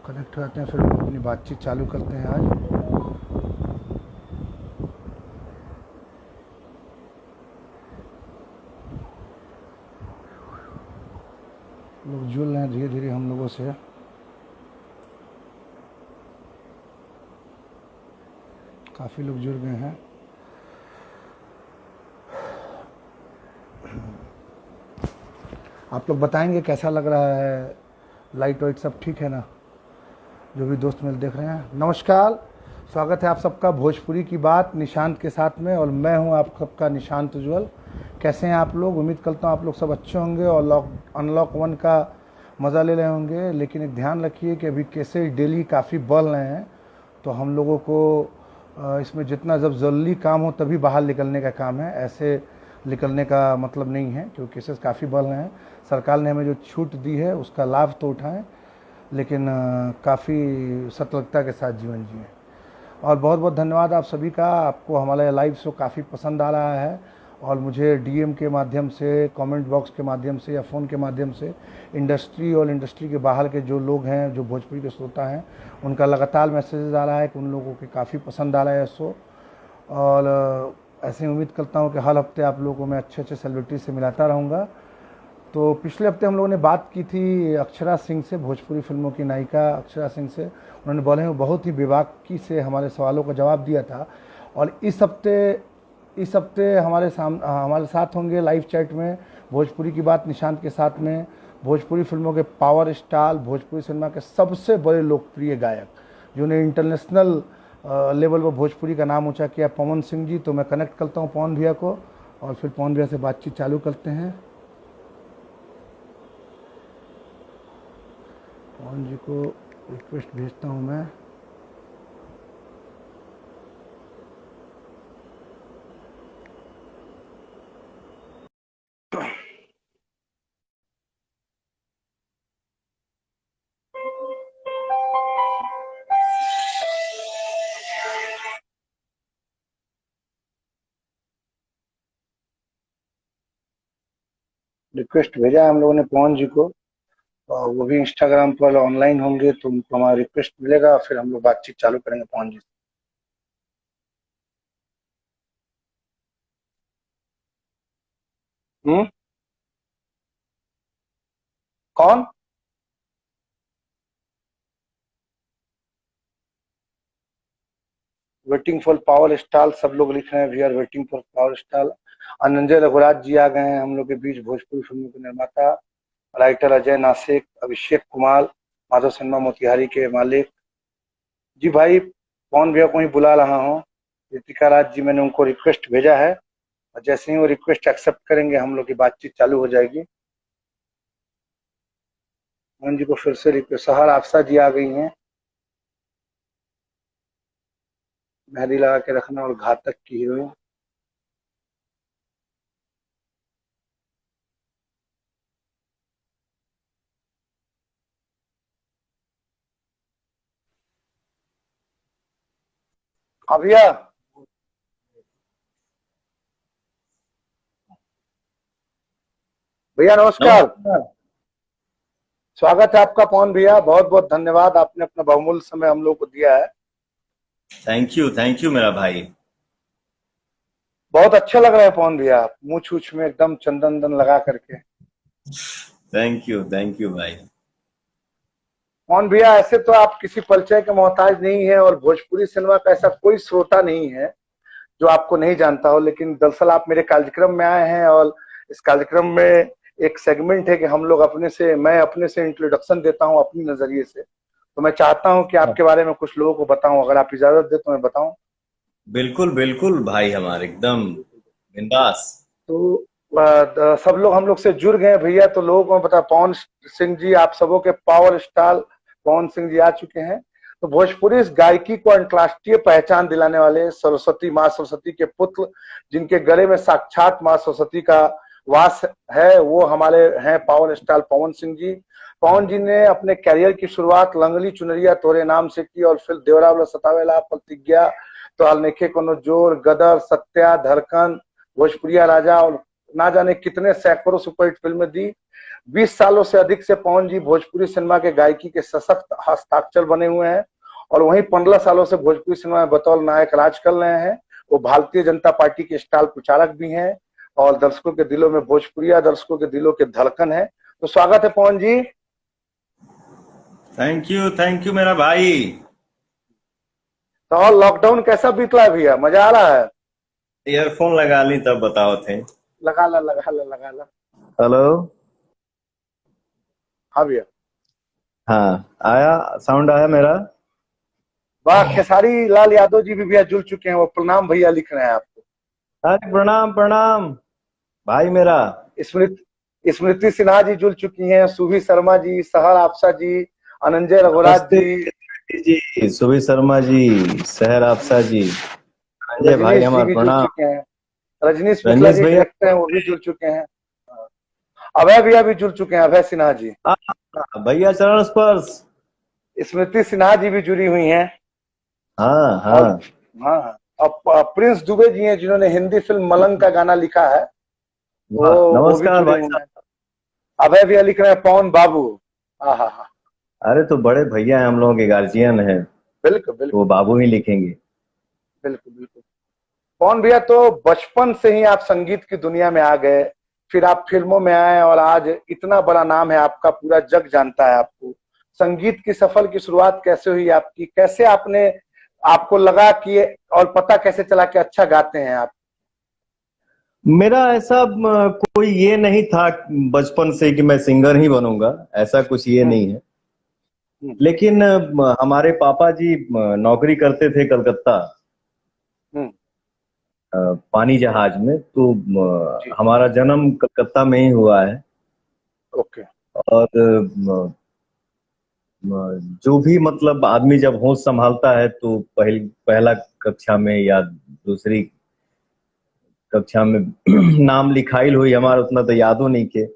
Connect हो जाते हैं, फिर हम अपनी बातचीत चालू करते हैं आज। लोग जुड़ रहे हैं धीरे धीरे हम लोगों से। काफ़ी लोग जुड़ गए हैं। आप लोग बताएंगे कैसा लग रहा है, लाइट वाइट सब ठीक है ना, जो भी दोस्त मेरे देख रहे हैं। नमस्कार, स्वागत है आप सबका भोजपुरी की बात निशांत के साथ में, और मैं हूं आप सबका निशांत उज्ज्वल। कैसे हैं आप लोग? उम्मीद करता हूं आप लोग सब अच्छे होंगे और अनलॉक 1 का मज़ा ले रहे होंगे। लेकिन एक ध्यान रखिए कि अभी केसेस डेली काफ़ी बढ़ रहे हैं, तो हम लोगों को इसमें जितना जब ज़रूरी काम हो तभी बाहर निकलने का काम है, ऐसे निकलने का मतलब नहीं है, क्योंकि केसेस काफ़ी बढ़ रहे हैं। सरकार ने हमें जो छूट दी है उसका लाभ तो उठाएं, लेकिन काफ़ी सतर्कता के साथ जीवन जिएं। और बहुत बहुत धन्यवाद आप सभी का। आपको हमारा लाइव शो काफ़ी पसंद आ रहा है, और मुझे डीएम के माध्यम से, कमेंट बॉक्स के माध्यम से या फ़ोन के माध्यम से इंडस्ट्री और इंडस्ट्री के बाहर के जो लोग हैं, जो भोजपुरी के श्रोता हैं, उनका लगातार मैसेजेस आ रहा है कि उन लोगों के काफ़ी पसंद आ रहा है शो। और ऐसे ही उम्मीद करता हूँ कि हर हफ्ते आप लोगों को मैं अच्छे अच्छे सेलिब्रिटी से मिलाता रहूँगा। तो पिछले हफ्ते हम लोगों ने बात की थी अक्षरा सिंह से, भोजपुरी फिल्मों की नायिका अक्षरा सिंह से। उन्होंने बोले हैं बहुत ही बेबाकी से हमारे सवालों का जवाब दिया था। और इस हफ्ते हमारे साथ होंगे लाइव चैट में भोजपुरी की बात निशांत के साथ में भोजपुरी फिल्मों के पावर स्टार, भोजपुरी सिनेमा के सबसे बड़े लोकप्रिय गायक, जिन्होंने इंटरनेशनल लेवल पर भोजपुरी का नाम ऊंचा किया, पवन सिंह जी। तो मैं कनेक्ट करता हूं पवन भैया को, और फिर पवन भैया से बातचीत चालू करते हैं। पवन जी को रिक्वेस्ट भेजता हूं मैं। रिक्वेस्ट भेजा है हम लोगों ने पवन जी को, और वो भी इंस्टाग्राम पर ऑनलाइन होंगे, तो उनको हमारा रिक्वेस्ट मिलेगा, फिर हम लोग बातचीत चालू करेंगे पवन जी से। कौन? वेटिंग फॉर पावर स्टार, सब लोग लिख रहे हैं we are waiting for power star. Ananjay Raghuraj ji आ गए हैं हम लोग के बीच, भोजपुरी फिल्मों के निर्माता, राइटर अजय नासिक, अभिषेक कुमार, माधव सिन्हा मोतिहारी के मालिक जी। भाई पवन भैया को ही बुला रहा हूँ, रितिका राज जी, मैंने उनको रिक्वेस्ट भेजा है, और जैसे ही वो रिक्वेस्ट एक्सेप्ट करेंगे हम लोग की बातचीत चालू हो जाएगी। मोहन जी को फिर से रिक्वेस्ट। सहर आफसा जी आ गई हैं। मेहंदी लगा के रखना और घातक की हीरोइन। हाँ भैया। भैया नमस्कार। नमस्कार। स्वागत है आपका पवन भैया, बहुत बहुत धन्यवाद, आपने अपना बहुमूल्य समय हम लोग को दिया है। थैंक यू मेरा भाई। बहुत अच्छे लग रहे हैं पवन भैया, आप मूछ उछ में एकदम चंदन वंदन लगा करके। थैंक यू भाई। पवन भैया ऐसे तो आप किसी परिचय के मोहताज नहीं है, और भोजपुरी सिनेमा का ऐसा कोई श्रोता नहीं है जो आपको नहीं जानता हो। लेकिन दरअसल आप मेरे कार्यक्रम में आए हैं, और इस कार्यक्रम में एक सेगमेंट है कि हम लोग मैं अपने से इंट्रोडक्शन देता हूं अपनी नजरिए से। तो मैं चाहता हूं कि आपके बारे में कुछ लोगों को बताऊं, अगर आप इजाजत दे तो मैं बताऊं। बिल्कुल बिल्कुल भाई, हमारे एकदम बिंदास। तो सब लोग हम लोग से जुड़ गए भैया, तो लोगों को पता, पवन सिंह जी आप सबों के पावर स्टार पवन सिंह जी आ चुके हैं। तो भोजपुरी इस गायकी को अंतर्राष्ट्रीय पहचान दिलाने वाले सरस्वती, माँ सरस्वती के पुत्र, जिनके गले में साक्षात माँ सरस्वती का वास है, वो हमारे हैं पावर स्टार पवन सिंह जी। पवन जी ने अपने कैरियर की शुरुआत लंगली चुनरिया तोरे नाम से की, और फिर देवरा सतावेला, प्रतिज्ञा, तो अलनेखे कोनो जोर, गदर, सत्या, धड़कन, भोजपुरिया राजा और ना जाने कितने सैकड़ों सुपरहिट फिल्में दी। 20 सालों से अधिक से पवन जी भोजपुरी सिनेमा के गायकी के सशक्त हस्ताक्षर बने हुए हैं और वहीं 15 सालों से भोजपुरी सिनेमा में बतौर नायक राज कर रहे हैं। वो भारतीय जनता पार्टी के स्टार प्रचारक भी हैं और दर्शकों के दिलों में भोजपुरिया दर्शकों के दिलों के धड़कन है। तो स्वागत है पवन जी। थैंक यू मेरा भाई। तो और लॉकडाउन कैसा बीत रहा है भैया, मजा आ रहा है? ईयरफोन लगा ली तब बताओ थे। लगा ला लगा ला लगा ला। हेलो। हाँ भैया। हाँ, आया साउंड आया मेरा। वाह, खेसारी लाल यादव जी भी भैया जुड़ चुके हैं, वो प्रणाम भैया लिख रहे हैं आपको। अरे प्रणाम प्रणाम भाई मेरा। स्मृति सिन्हा जी जुड़ चुकी हैं, सुभी शर्मा जी, सहर आपसा जी, अनंजय रघुराज जी, जी सुभी शर्मा जी, सहर आपसा जी, अजय भाई रजनीश जी हमारा भी जुड़ प्रणाम। चुके हैं, रजनीश मिश्रा रंजीश जी भैया। डायरेक्टर हैं वो भी जुड़ चुके हैं, अभय भैया भी जुड़ चुके हैं, अभय सिन्हा जी, भैया चरण स्पर्श। स्मृति सिन्हा जी भी जुड़ी हुई हैं। हाँ और हाँ। हाँ, अब प्रिंस दुबे जी हैं जिन्होंने हिंदी फिल्म मलंग का गाना लिखा है, वाह, वो भी नमस्कार जुड़े भाई हुए साहब। हैं। अभय भैया लिख रहे हैं पवन बाबू। हाँ हाँ हाँ, अरे तो बड़े भैया हैं, हम लोगों के गार्जियन हैं, बिल्कुल तो वो बिल्कुल बाबू ही लिखेंगे। बिल्कुल बिल्कुल। पवन भैया, तो बचपन से ही आप संगीत की दुनिया में आ गए, फिर आप फिल्मों में आए और आज इतना बड़ा नाम है आपका, पूरा जग जानता है आपको। संगीत की सफर की शुरुआत कैसे हुई आपकी, कैसे आपने, आपको लगा कि, और पता कैसे चला कि अच्छा गाते हैं आप? मेरा ऐसा कोई ये नहीं था बचपन से कि मैं सिंगर ही बनूंगा, ऐसा कुछ ये हम्म नहीं है। हम्म लेकिन हमारे पापा जी नौकरी करते थे कलकत्ता, हम्म, पानी जहाज में, तो जी, हमारा जन्म कलकत्ता में ही हुआ है। ओके, और जो भी मतलब आदमी जब होश संभालता है तो पहला कक्षा में या दूसरी कक्षा में नाम लिखाइल हुई हमारा, उतना तो यादो नहीं के।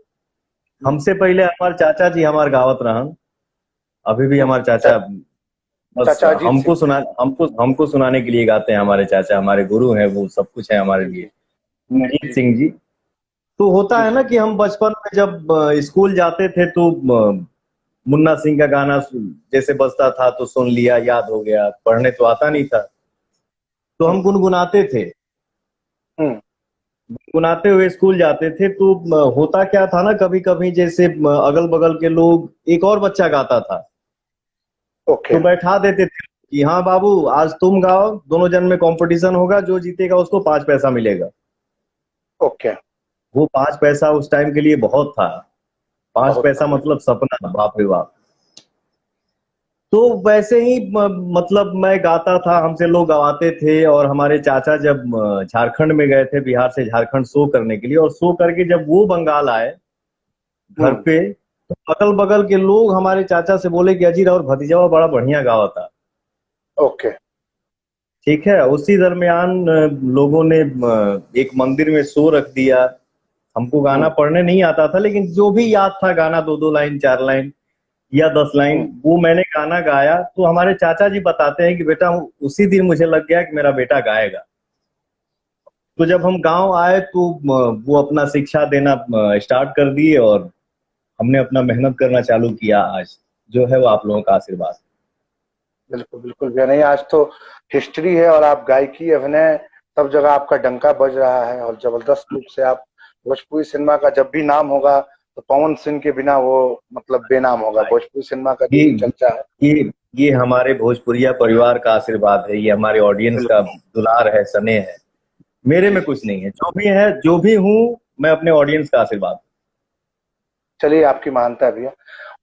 हमसे पहले हमारे चाचा जी हमारे गावत रहन, अभी भी हमारे चाचा बस चाचा अजीत सिंह। हमको सुनाने के लिए गाते हैं। हमारे चाचा हमारे गुरु हैं, वो सब कुछ है हमारे जी लिए। जी अजीत जी सिंह जी। तो होता जी है जी ना कि हम बचपन में जब स्कूल जाते थे तो मुन्ना सिंह का गाना जैसे बजता था तो सुन लिया, याद हो गया, पढ़ने तो आता नहीं था, तो हम हम्म गुनगुनाते थे। हम्म, गुनगुनाते हुए स्कूल जाते थे तो होता क्या था ना, कभी कभी जैसे अगल बगल के लोग, एक और बच्चा गाता था ओके तो बैठा देते थे कि हाँ बाबू आज तुम गाओ, दोनों जन में कंपटीशन होगा, जो जीतेगा उसको 5 पैसा मिलेगा। ओके, वो 5 पैसा उस टाइम के लिए बहुत था। पांच बहुत था पैसा बिल्कुल। मतलब सपना, बाप रे बाप। तो वैसे ही मतलब मैं गाता था, हमसे लोग गवाते थे। और हमारे चाचा जब झारखंड में गए थे, बिहार से झारखंड शो करने के लिए, और शो करके जब वो बंगाल आए घर हम्म, पे, तो अगल बगल के लोग हमारे चाचा से बोले कि अजी और भतीजा बड़ा बढ़िया गावा था। ओके, ठीक है, उसी दरमियान लोगों ने एक मंदिर में शो रख दिया। हमको गाना हम्म पढ़ने नहीं आता था, लेकिन जो भी याद था गाना, 2-2 लाइन 4 लाइन या 10 लाइन, हम्म, वो मैंने गाना गाया। तो हमारे चाचा जी बताते हैं कि बेटा उसी दिन मुझे लग गया कि मेरा बेटा गाएगा। तो जब हम गांव आए तो वो अपना शिक्षा देना स्टार्ट कर दिए, और हमने अपना मेहनत करना चालू किया। आज जो है वो आप लोगों का आशीर्वाद। बिल्कुल बिल्कुल भैया। नहीं, आज तो हिस्ट्री है और आप गायकी, अभिनय, सब जगह आपका डंका बज रहा है और जबरदस्त रूप से आप, भोजपुरी सिनेमा का जब भी नाम होगा तो पवन सिंह के बिना वो मतलब बेनाम होगा। भोजपुरी सिनेमा का जो ये भी चर्चा है, ये ये हमारे भोजपुरिया परिवार का आशीर्वाद है, ये हमारे ऑडियंस का बिल्कुल, दुलार है, स्नेह है। मेरे जी में जी कुछ जी। नहीं है, जो भी है जो भी हूँ, मैं अपने ऑडियंस का आशीर्वाद। चलिए, आपकी मानता है भैया।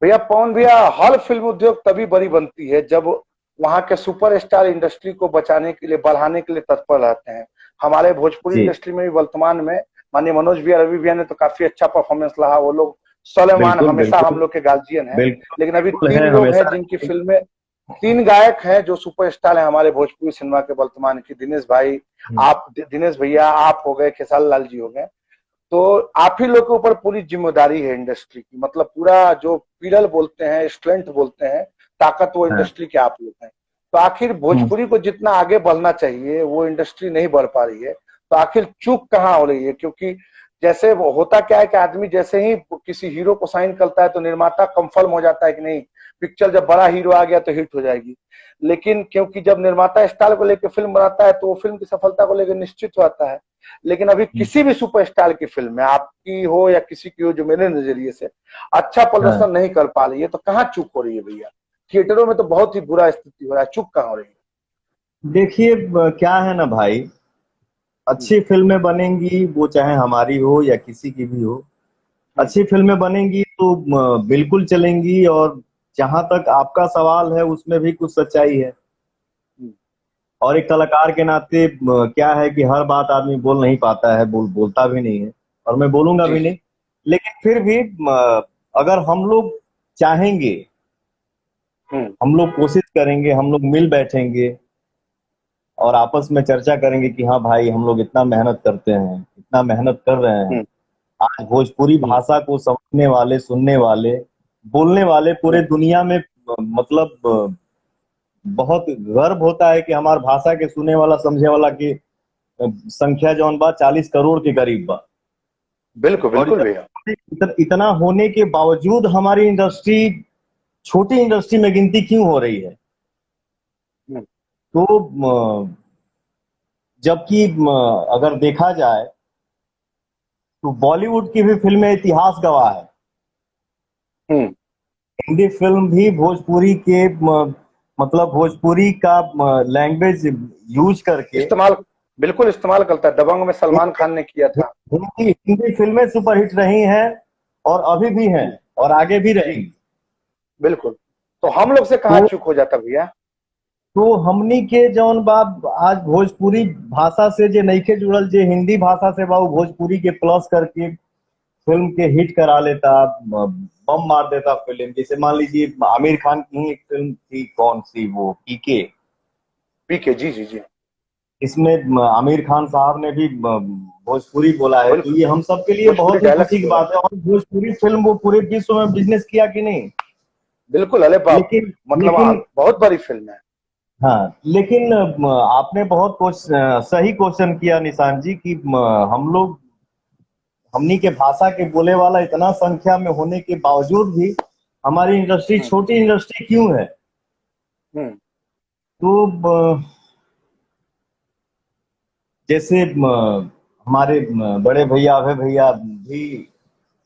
भैया पवन भैया, हर फिल्म उद्योग तभी बड़ी बनती है जब वहां के सुपरस्टार इंडस्ट्री को बचाने के लिए, बढ़ाने के लिए तत्पर रहते हैं। हमारे भोजपुरी जी इंडस्ट्री में भी वर्तमान में माननीय मनोज भैया, रवि भैया ने तो काफी अच्छा परफॉर्मेंस रहा, वो लोग सलेमान बिल्कुल हमेशा हम बिल्कुल लोग के गार्जियन हैं। बिल्कुल लेकिन अभी बिल्कुल तीन है लोग हैं हमेशा। जिनकी फिल्में, तीन गायक हैं जो सुपरस्टार हैं हमारे भोजपुरी सिनेमा के वर्तमान की, दिनेश भाई, आप दिनेश भैया आप हो गए, खेसारी लाल जी हो गए। तो आप ही लोग के ऊपर पूरी जिम्मेदारी है इंडस्ट्री की, मतलब पूरा जो पीड़ल बोलते हैं, स्ट्रेंथ बोलते हैं, ताकत, वो हाँ। इंडस्ट्री के आप लोग हैं। तो आखिर भोजपुरी को जितना आगे बढ़ना चाहिए वो इंडस्ट्री नहीं बढ़ पा रही है, तो आखिर चूक कहाँ हो रही है? क्योंकि जैसे वो होता क्या है कि आदमी जैसे ही किसी हीरो को साइन करता है तो निर्माता कंफर्म हो जाता है कि नहीं, पिक्चर जब बड़ा हीरो आ गया तो हिट हो जाएगी। लेकिन क्योंकि जब निर्माता स्टार को लेकर फिल्म बनाता है तो वो फिल्म की सफलता को लेकर निश्चित होता है। लेकिन अभी किसी भी सुपरस्टार की फिल्म में, आपकी हो या किसी की हो, जो मेरे नजरिए से अच्छा हाँ प्रदर्शन नहीं कर पा रही है, तो कहाँ चूक हो रही है भैया? थिएटरों में तो बहुत ही बुरा स्थिति हो रहा है, चूक कहाँ हो रही है? देखिए, क्या है ना भाई, हम्म, अच्छी फिल्में बनेंगी, वो चाहे हमारी हो या किसी की भी हो, हम्म, अच्छी फिल्में बनेंगी तो बिल्कुल चलेंगी। और जहां तक आपका सवाल है उसमें भी कुछ सच्चाई है। हम्म, और एक कलाकार के नाते क्या है कि हर बात आदमी बोल नहीं पाता है, बोलता भी नहीं है, और मैं बोलूंगा जी भी जी। नहीं। लेकिन फिर भी अगर हम लोग चाहेंगे, हम्म, हम लोग कोशिश करेंगे, हम लोग मिल बैठेंगे और आपस में चर्चा करेंगे कि हाँ भाई, हम लोग इतना मेहनत करते हैं, इतना मेहनत कर रहे हैं। हम्म, आज भोजपुरी हम्म, भाषा को समझने वाले, सुनने वाले, बोलने वाले पूरे हम्म, दुनिया में मतलब बहुत गर्व होता है कि हमार भाषा के सुने वाला, समझे वाला की संख्या जौन बा 40 करोड़ के करीब बा। बिल्कुल और बिल्कुल भैया। इतना होने के बावजूद हमारी इंडस्ट्री, छोटी इंडस्ट्री में गिनती क्यों हो रही है? हम्म, तो जबकि अगर देखा जाए तो बॉलीवुड की भी फिल्में इतिहास गवाह है। हम्म, हिंदी फिल्म भी भोजपुरी के मतलब भोजपुरी का लैंग्वेज यूज करके इस्तेमाल, बिल्कुल इस्तेमाल करता है। दबंग में सलमान खान ने किया था। हिंदी हिंदी फिल्में सुपरहिट रही हैं, और अभी भी हैं, और आगे भी रहेंगी। बिल्कुल। तो हम लोग से कहाँ तो चूक हो जाता भैया? हमनी के जौन बात आज भोजपुरी भाषा से जे नइखे जुड़ल, जे हिंदी भाषा से बा, वो भोजपुरी के प्लस करके फिल्म के हिट करा लेता, बम मार देता फिल्म। जैसे मान लीजिए आमिर खान की ही एक फिल्म थी, कौन सी, वो पीके। पीके, जी जी जी। इसमें आमिर खान साहब ने भी भोजपुरी बोला है, तो बिल्कुल, ये हम सब के लिए भोजपुरी बहुत ही डायलॉग्स खुशी की बोला बात है। है। और भोजपुरी फिल्म वो पूरे विश्व में बिजनेस किया कि नहीं? बिल्कुल, अरे बाप, लेकिन मतलब लेकिन बहुत बड़ी फिल्म है। हाँ, लेकिन आपने बहुत सही क्वेश्चन किया निशान जी कि हम लोग, हमनी के भाषा के बोले वाला इतना संख्या में होने के बावजूद भी हमारी इंडस्ट्री हम्म, छोटी इंडस्ट्री क्यों है? हम्म, तो जैसे हमारे बड़े भैया अभय भैया भी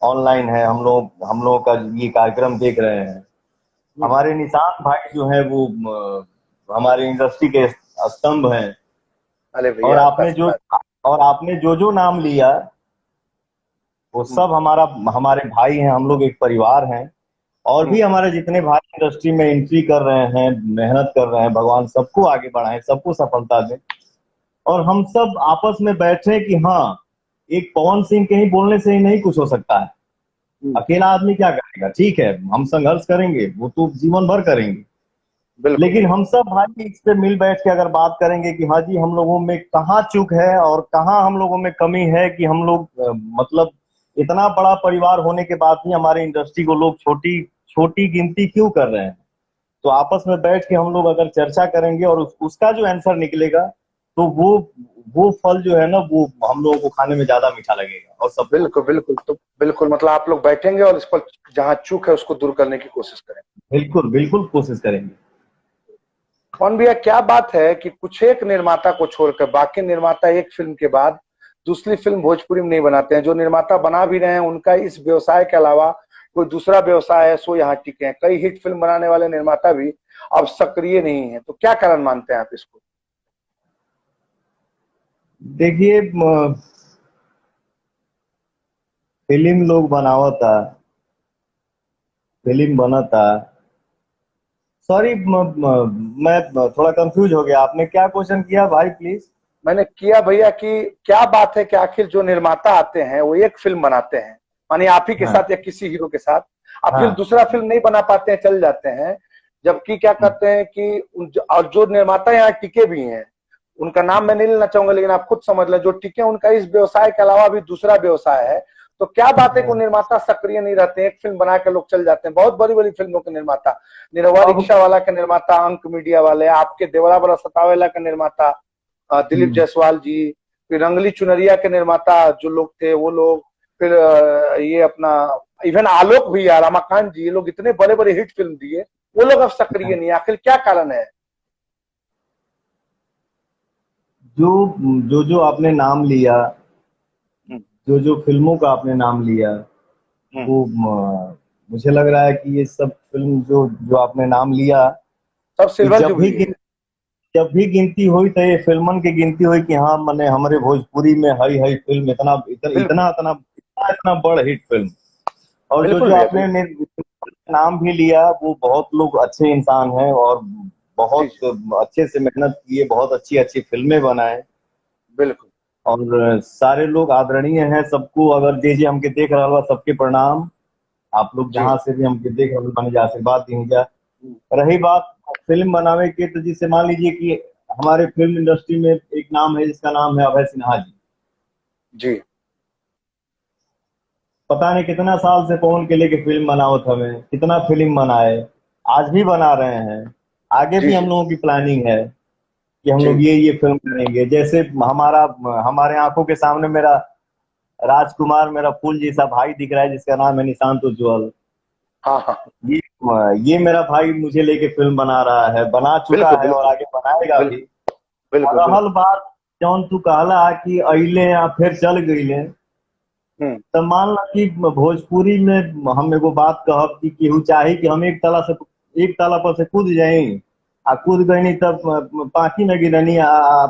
ऑनलाइन है, हम लोग का ये कार्यक्रम देख रहे हैं। हम्म। हमारे निशांत भाई जो है वो हमारे इंडस्ट्री के स्तंभ हैं। अरे और भैया आपका आशीर्वाद। आपने जो जो नाम लिया, वो हम्म, सब हमारे भाई हैं, हम लोग एक परिवार हैं। और हम्म, भी हमारे जितने भाई इंडस्ट्री में एंट्री कर रहे हैं, मेहनत कर रहे हैं, भगवान सबको आगे बढ़ाएं, सबको सफलता दें। और हम सब आपस में बैठे कि हाँ, एक पवन सिंह के ही बोलने से ही नहीं कुछ हो सकता है। हम्म, अकेला आदमी क्या करेगा? ठीक है, हम संघर्ष करेंगे, वो तो जीवन भर करेंगे। बिल्कुल लेकिन बिल्कुल। हम सब भाई इस पे मिल बैठ के अगर बात करेंगे कि हाँ जी, हम लोगों में कहाँ चूक है और कहाँ हम लोगों में कमी है, कि हम लोग मतलब इतना बड़ा परिवार होने के बाद भी हमारे इंडस्ट्री को लोग छोटी छोटी गिनती क्यों कर रहे हैं, तो आपस में बैठ के हम लोग अगर चर्चा करेंगे और उसका जो आंसर निकलेगा, तो वो फल जो है ना, वो हम लोगों को खाने में ज्यादा मीठा लगेगा, और सबको। बिल्कुल बिल्कुल, तो बिल्कुल मतलब आप लोग बैठेंगे और इस पर जहाँ चूक है उसको दूर करने की कोशिश करें। बिल्कुल बिल्कुल कोशिश करेंगे। कौन भैया, क्या बात है कि कुछ एक निर्माता को छोड़कर बाकी निर्माता एक फिल्म के बाद दूसरी फिल्म भोजपुरी में नहीं बनाते हैं? जो निर्माता बना भी रहे हैं उनका इस व्यवसाय के अलावा कोई दूसरा व्यवसाय है, सो यहाँ टिके हैं। कई हिट फिल्म बनाने वाले निर्माता भी अब सक्रिय नहीं है, तो क्या कारण मानते हैं आप इसको? देखिए, फिल्म लोग बनावता, फिल्म बनता। सॉरी, मैं थोड़ा कंफ्यूज हो गया। आपने क्या क्वेश्चन किया भाई, प्लीज? मैंने किया भैया कि क्या बात है कि आखिर जो निर्माता आते हैं वो एक फिल्म बनाते हैं, मानी आप ही के हाँ साथ या किसी हीरो के साथ, अब फिर हाँ। दूसरा फिल्म नहीं बना पाते हैं, चल जाते हैं। जबकि क्या करते हैं कि और जो निर्माता यहाँ टिके भी हैं, उनका नाम मैं नहीं लेना चाहूंगा लेकिन आप खुद समझ लें, जो टिके उनका इस व्यवसाय के अलावा भी दूसरा व्यवसाय है। तो क्या बात है कि वो निर्माता सक्रिय नहीं रहते हैं, एक फिल्म बना के लोग चल जाते हैं। बहुत बड़ी बड़ी फिल्मों के निर्माता, निरहुआ अब रिक्शा वाला के निर्माता अंक मीडिया वाले, आपके देवरा बड़ा सतावेला का निर्माता दिलीप हम्म, जायसवाल जी, फिर रंगली चुनरिया के निर्माता जो लोग थे वो लोग, फिर ये अपना इवन आलोक भैया, रमाकांत जी, ये लोग इतने बड़े बड़े हिट फिल्म दिए, वो लोग अब सक्रिय नहीं है। आखिर क्या कारण है? जो जो जो आपने नाम लिया, हम्म, जो जो फिल्मों का आपने नाम लिया, हम्म, वो मुझे लग रहा है कि ये सब फिल्म जो जो आपने नाम लिया, सब ये सिल्वर जुबली है। जब भी गिनती हुई तो ये फिल्मन की गिनती हुई कि हाँ मैंने हमारे भोजपुरी में हई हई फिल्म इतना इतना बिल्कुल, इतना इतना इतना, इतना बड़ हिट फिल्म। और जो बिल्कुल जो भैया, आपने बिल्कुल। नाम भी लिया, वो बहुत लोग अच्छे इंसान हैं और जी, बहुत जी, अच्छे से मेहनत किए, बहुत अच्छी अच्छी फिल्में बनाए। बिल्कुल। और सारे लोग आदरणीय हैं, सबको अगर जे जे हमके देख रहा बा सबके प्रणाम। आप लोग जी। जहाँ से भी हमके देख रहे बने जा आशीर्वाद दीजिए। रही बात फिल्म बनावे की, तो जिससे मान लीजिए कि हमारे फिल्म इंडस्ट्री में एक नाम है जिसका नाम है अभय सिन्हा जी। जी, पता नहीं कितना साल से पवन के लेके फिल्म बनावत हमें, कितना फिल्म बनाए, आज भी बना रहे हैं। आगे जी, भी हम जी, लोगों की प्लानिंग है कि हम जी। लोग ये फिल्म करेंगे। जैसे हमारा हमारे आंखों के सामने मेरा राजकुमार, मेरा फूल जैसा भाई दिख रहा है जिसका नाम है निशांत उज्ज्वल। हाँ, हाँ। ये ये मेरा भाई मुझे लेके फिल्म बना रहा है, बना चुका बिल्कुल, है और बिल्कुल, आगे बनाएगा भी। बिल्कुल, और बिल्कुल, रहल बिल्कुल। बात जौन तू कहला कि अइले या फिर चल गईले, हम्म। तो मान ला कि भोजपुरी में हम एगो बात कहब कि केहू चाही कि हम एक ताला पर से कूद जाई, आ कूद गई नहीं तब पांकी में गिरनी,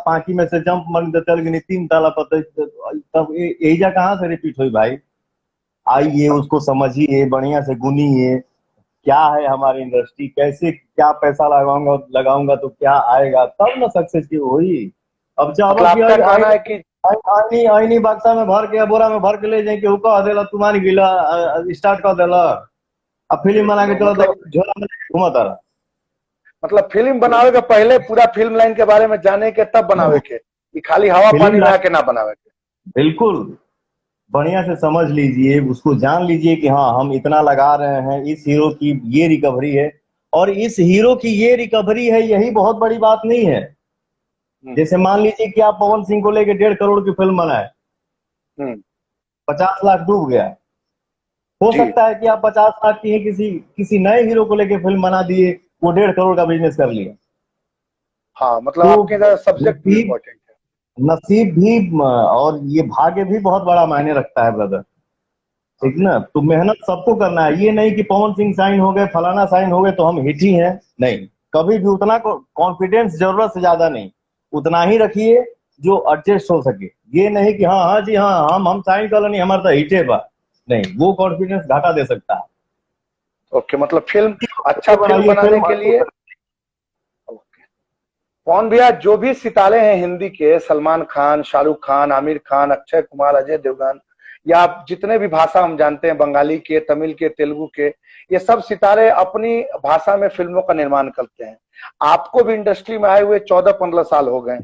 पांकी में से जंप मारी तो चल गई 3 ताला पर, तब एजा कहाँ से रिपीट हुई भाई? आइए उसको समझिए, बढ़िया से गुनिए, क्या है हमारी इंडस्ट्री, कैसे क्या पैसा लगाऊंगा लगाऊंगा तो क्या आएगा, तब ना सक्सेस की हुई। अब मतलब चाहब कि आपका कहना है कि आईनी आईनी बक्सा में भर के बोरा में भर के ले जाए के हुक्का देला तुम्हारी गिला स्टार्ट कर देला, अब फिल्म बना के चलो तो मतलब झोला में घुमा तारा। फिल्म बनावे के पहले पूरा फिल्म लाइन के बारे में जाने के तब बनावे के, कि खाली हवा फिल्म पानी में लाइन, आके ना बनावे के। बिल्कुल बढ़िया से समझ लीजिए, उसको जान लीजिए कि हाँ हम इतना लगा रहे हैं, इस हीरो की ये रिकवरी है, और इस हीरो की ये रिकवरी है, यही बहुत बड़ी बात नहीं है। हम्म, जैसे मान लीजिए कि आप पवन सिंह को लेके 1.5 करोड़ की फिल्म बनाए, हम्म। 50 लाख डूब गया। हो जी। सकता है कि आप 50 लाख की ही किसी किसी नए हीरो को लेके फिल्म बना दिए, वो 1.5 करोड़ का बिजनेस कर लिया। हाँ, मतलब तो आपके इधर सब्जेक्ट भी नसीब इम्पोर्टेंट है। नसीब भी और ये भाग्य भी बहुत बड़ा मायने रखता है ब्रदर। हाँ, ठीक ना? तो मेहनत सबको करना है, ये नहीं कि पवन सिंह साइन हो गए, फलाना साइन हो गए तो हम हिट ही हैं। नहीं, कभी भी उतना कॉन्फिडेंस जरूरत से ज्यादा नहीं, उतना ही रखिए जो एडजस्ट हो सके। ये नहीं कि हाँ हाँ जी हाँ हम साइन कर लेनी हमारा तो हिटे बा, नहीं, वो कॉन्फिडेंस घाटा दे सकता है। ओके, मतलब फिल्म, अच्छा अच्छे फिल्म बनाइए, बनाने फिल्म के अच्छी लिए। ओके। कौन भैया, जो भी सितारे हैं हिंदी के, सलमान खान, शाहरुख खान, आमिर खान, अक्षय कुमार, अजय देवगन, या आप जितने भी भाषा हम जानते हैं, बंगाली के, तमिल के, तेलुगु के, ये सब सितारे अपनी भाषा में फिल्मों का निर्माण करते हैं। आपको भी इंडस्ट्री में आए हुए 14-15 साल हो गए।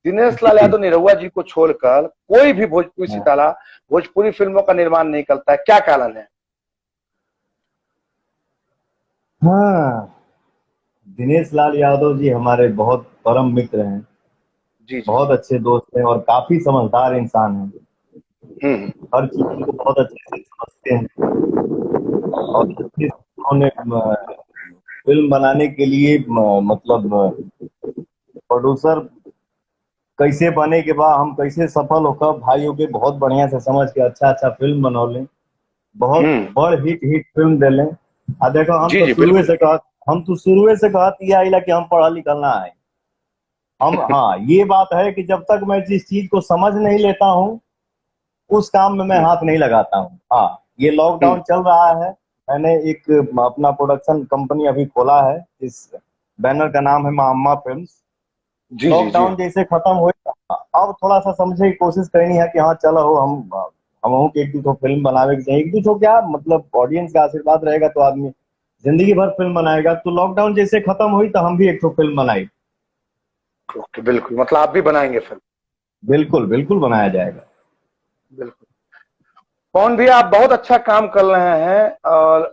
दिनेश लाल जी। यादव निरहुआ जी को छोड़कर कोई भी भोजपुरी सितारा भोजपुरी फिल्मों का निर्माण नहीं करता है, क्या कारण है? हाँ, दिनेश लाल यादव जी हमारे बहुत परम मित्र हैं, जी, जी। बहुत अच्छे दोस्त हैं और काफी समझदार इंसान हैं। हम्म, हर चीज को बहुत अच्छे से समझते हैं, और उन्होंने फिल्म बनाने के लिए मतलब प्रोड्यूसर कैसे बने के बाद हम कैसे सफल होकर भाइयों के बहुत बढ़िया से समझ के अच्छा अच्छा फिल्म बनौले, बहुत हम्म। बड़ हिट हिट फिल्म दिले। आ देखो जी, जी, बिल्कुल। हम तो शुरुए से कहत ये आइला कि हम पढ़ा लिखल ना है। हम, हाँ ये बात है कि जब तक मैं जिस चीज को समझ नहीं लेता हूँ उस काम में मैं हम्म, हाथ नहीं लगाता हूँ। हाँ, ये हम्म। लॉकडाउन चल रहा है, मैंने एक अपना प्रोडक्शन कंपनी अभी खोला है, इस बैनर का नाम है मामा फिल्म्स। जी, जी, जी। लॉकडाउन जैसे खत्म हो, अब थोड़ा सा समझे की कोशिश करनी है कि हाँ चलो हो हम एक दो फिल्म बनावे के चाहिए, एक दो क्या मतलब ऑडियंस का आशीर्वाद रहेगा तो आदमी जिंदगी भर फिल्म बनाएगा। तो लॉकडाउन जैसे खत्म हुई तो हम भी एक तो फिल्म बनाई। ओके, बिल्कुल, मतलब आप भी बनाएंगे फिल्म। बिल्कुल बिल्कुल बनाया जाएगा। बिल्कुल। पवन भैया, आप बहुत अच्छा काम कर रहे हैं और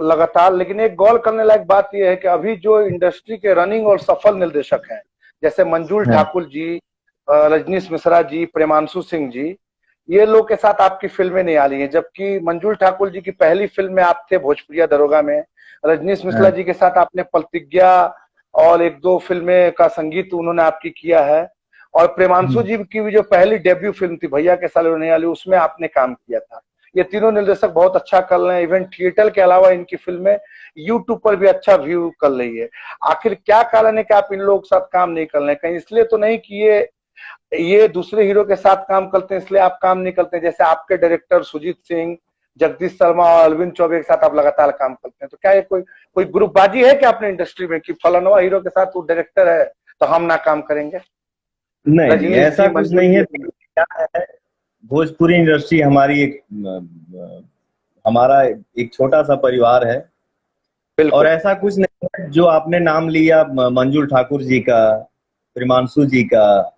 लगातार, लेकिन एक गौर करने लायक बात यह है कि अभी जो इंडस्ट्री के रनिंग और सफल निर्देशक हैं, जैसे मंजूल हाँ, ठाकुर जी, रजनीश मिश्रा जी, प्रेमांशु सिंह जी, ये लोग के साथ आपकी फिल्में नहीं आ रही हैं, जबकि मंजुल ठाकुर जी की पहली फिल्म में आप थे भोजपुरिया दरोगा में। रजनीश मिश्रा हाँ। जी के साथ आपने प्रतिज्ञा और एक दो फिल्में का संगीत उन्होंने आपकी किया है। और प्रेमांशु जी की भी जो पहली डेब्यू फिल्म थी भैया के साले नहीं आली, उसमें आपने काम किया था। ये तीनों निर्देशक बहुत अच्छा कर रहे हैं। इवन थिएटर के अलावा इनकी फिल्में यूट्यूब पर भी अच्छा व्यू कर रही है। आखिर क्या कारण है कि आप इन लोगों के साथ काम नहीं कर रहे हैं? कहीं इसलिए तो नहीं कि ये दूसरे हीरो के साथ काम करते हैं इसलिए आप काम नहीं करते हैं? जैसे आपके डायरेक्टर सुजीत सिंह, जगदीश शर्मा और अरविंद चौबे के साथ आप लगातार काम करते हैं, तो क्या ये कोई ग्रुपबाजी है क्या अपने इंडस्ट्री में कि फलानवा हीरो के साथ वो डायरेक्टर है तो हम ना काम करेंगे? नहीं नहीं, रजनीश ऐसा जी, कुछ मंजूर नहीं है। जी। क्या है, भोजपुरी इंडस्ट्री हमारी हमारा एक छोटा सा परिवार है। और बिल्कुल। ऐसा कुछ नहीं है जो आपने नाम लिया मंजुल ठाकुर जी का, प्रिमांशु जी का,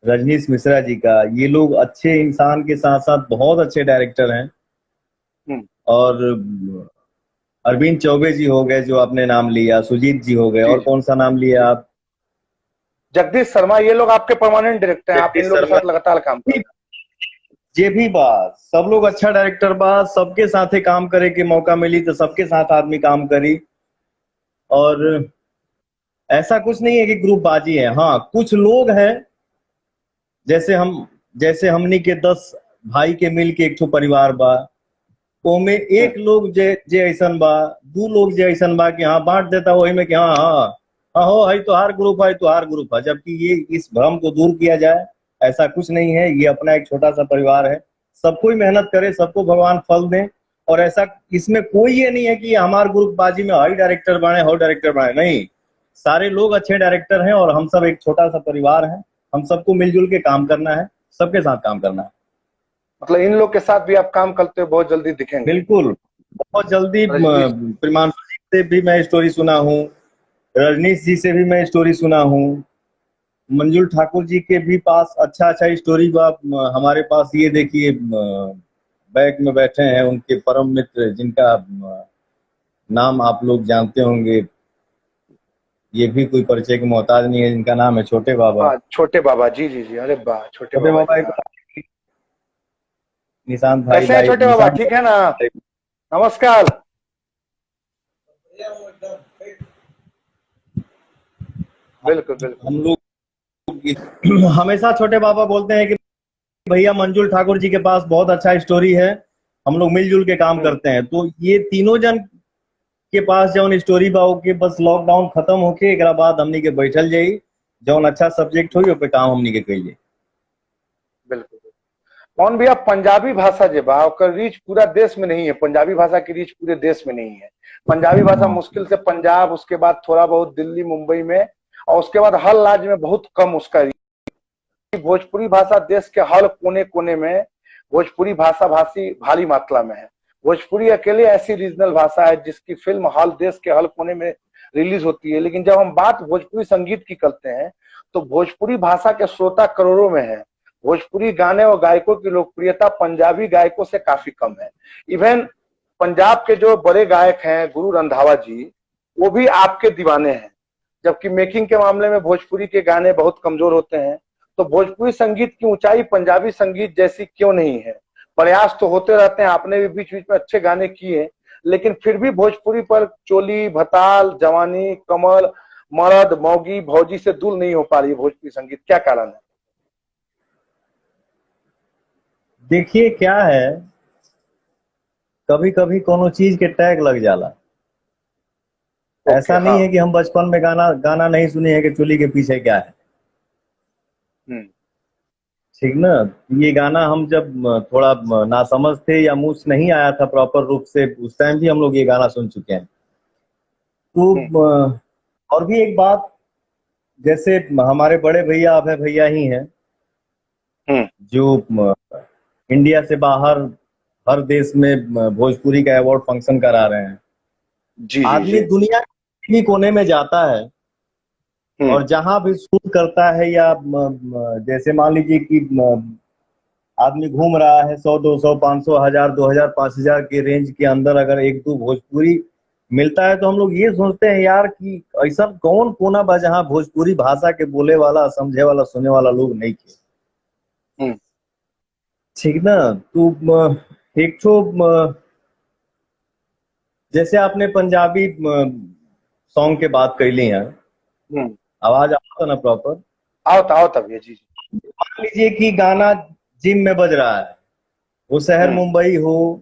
रजनीश मिश्रा जी का, ये लोग अच्छे इंसान के साथ साथ बहुत अच्छे डायरेक्टर हैं। हम्म। और अरविंद चौबे जी हो गए जो आपने नाम लिया, सुजीत जी हो गए, जी और जी। कौन सा नाम लिया आप? जगदीश शर्मा, ये लोग आपके परमानेंट डायरेक्टर हैं, आप इन जगदीश लोगों के शर्मा, साथ लगातार काम कर रहे जे भी बात, सब लोग अच्छा डायरेक्टर बा, सबके साथे काम करे के मौका मिली तो सबके साथ आदमी काम करी। और ऐसा कुछ नहीं है कि ग्रुप बाजी है। हाँ, कुछ लोग हैं जैसे जैसे हमनी के 10 भाई के मिल के एक ठो परिवार बा, ओमे हैं। एक लोग जे जे ऐसन बा, दू लोग जे ऐसन बा कि हाँ बांट देता वही में कि हाँ हाँ हाँ हो है तो हर ग्रुप है, तो हर ग्रुप है, जबकि ये इस भ्रम को दूर किया जाए। ऐसा कुछ नहीं है, ये अपना एक छोटा सा परिवार है। सबको ही मेहनत करे, सबको भगवान फल दें। और ऐसा इसमें कोई ये नहीं है कि हमारे ग्रुप बाजी में हाई डायरेक्टर बने, हो डायरेक्टर बने, नहीं। सारे लोग अच्छे डायरेक्टर हैं और हम सब एक छोटा सा परिवार है। हम सबको मिलजुल के काम करना है, सबके साथ काम करना है। मतलब इन लोग के साथ भी आप काम करते हो, बहुत जल्दी दिखेंगे। बिल्कुल, बहुत जल्दी। रजनीश। प्रिमांशु जी से भी मैं स्टोरी सुना हूँ, रजनीश जी से भी मैं स्टोरी सुना हूँ, मंजुल ठाकुर जी के भी पास अच्छा अच्छा स्टोरी बा। हमारे पास ये देखिए, बैग में बैठे हैं उनके परम मित्र, जिनका नाम आप लोग जानते होंगे, ये भी कोई परिचय के मोहताज नहीं है, जिनका नाम है छोटे बाबा। हाँ, छोटे बाबा जी जी जी, अरे वाह, छोटे छोटे बाबा बाबा जी, एक हाँ। निशांत भाई कैसे हैं लाइव, छोटे बाबा, निशांत ठीक है ना? भाई। नमस्कार। बिल्कुल बिल्कुल। हम लोग हमेशा छोटे बाबा बोलते हैं कि भैया मंजुल ठाकुर जी के पास बहुत अच्छा स्टोरी है, हम लोग मिलजुल के काम हम्म। करते हैं। तो ये तीनों जन के पास जौन स्टोरी बा के बस लॉकडाउन खत्म होके एक बाद हमनी के बैठल जाई, जौन अच्छा सब्जेक्ट हुई पे काम हमनी के कइले। बिल्कुल। कौन भैया, पंजाबी भाषा जे बा ओकर रीच पूरा देश में नहीं है, पंजाबी भाषा की रीच पूरे देश में नहीं है। पंजाबी भाषा हाँ। मुश्किल से पंजाब, उसके बाद थोड़ा बहुत दिल्ली मुंबई में, और उसके बाद हर राज्य में बहुत कम उसका रीच। भोजपुरी भाषा देश के हर कोने कोने में भोजपुरी भाषा भाषी भारी मात्रा में है। भोजपुरी अकेले ऐसी रीजनल भाषा है जिसकी फिल्म हर देश के हर कोने में रिलीज होती है। लेकिन जब हम बात भोजपुरी संगीत की करते हैं तो भोजपुरी भाषा के श्रोता करोड़ों में है। भोजपुरी गाने और गायकों की लोकप्रियता पंजाबी गायकों से काफी कम है। इवन पंजाब के जो बड़े गायक हैं गुरु रंधावा जी, वो भी आपके दीवाने हैं, जबकि मेकिंग के मामले में भोजपुरी के गाने बहुत कमजोर होते हैं। तो भोजपुरी संगीत की ऊंचाई पंजाबी संगीत जैसी क्यों नहीं है? प्रयास तो होते रहते हैं, आपने भी बीच बीच में अच्छे गाने किए, लेकिन फिर भी भोजपुरी पर चोली, भताल, जवानी, कमल, मर्द, मौगी, भौजी से दूर नहीं हो पा रही है भोजपुरी संगीत, क्या कारण है? देखिए क्या है, कभी कभी कोनो चीज के टैग लग जाला। ओके, ऐसा नहीं हाँ। है कि हम बचपन में गाना गाना नहीं सुने हैं कि चुली के पीछे क्या है। हम्म। ठीक ना। ये गाना हम जब थोड़ा नासमझ थे या मुंह से नहीं आया था प्रॉपर रूप से, उस टाइम भी हम लोग ये गाना सुन चुके हैं। तो हम्म। और भी एक बात, जैसे हमारे बड़े भैया अभय भैया ही हैं हम्म। जो इंडिया से बाहर हर देश में भोजपुरी का अवार्ड फंक्शन करा रहे हैं। जी जी आदमी जी। दुनिया के किसी कोने में जाता है हम्म। और जहां भी शूट करता है, या जैसे मान लीजिए कि आदमी घूम रहा है, 100 200 500 1000 2000 5000 के रेंज के अंदर अगर एक दो भोजपुरी मिलता है तो हम लोग ये सोचते हैं यार कि ऐसा कौन कोना बा जहाँ भोजपुरी भाषा के बोले वाला, समझे वाला, सुने वाला लोग नहीं थे। हम्म, ठीक ना। तो एक तो जैसे आपने पंजाबी सॉन्ग के बात कर ली है, हम्म। आवाज आता ना प्रॉपर। आओ तब ये जी। मान लीजिए कि गाना जिम में बज रहा है, वो शहर हम्म, मुंबई हो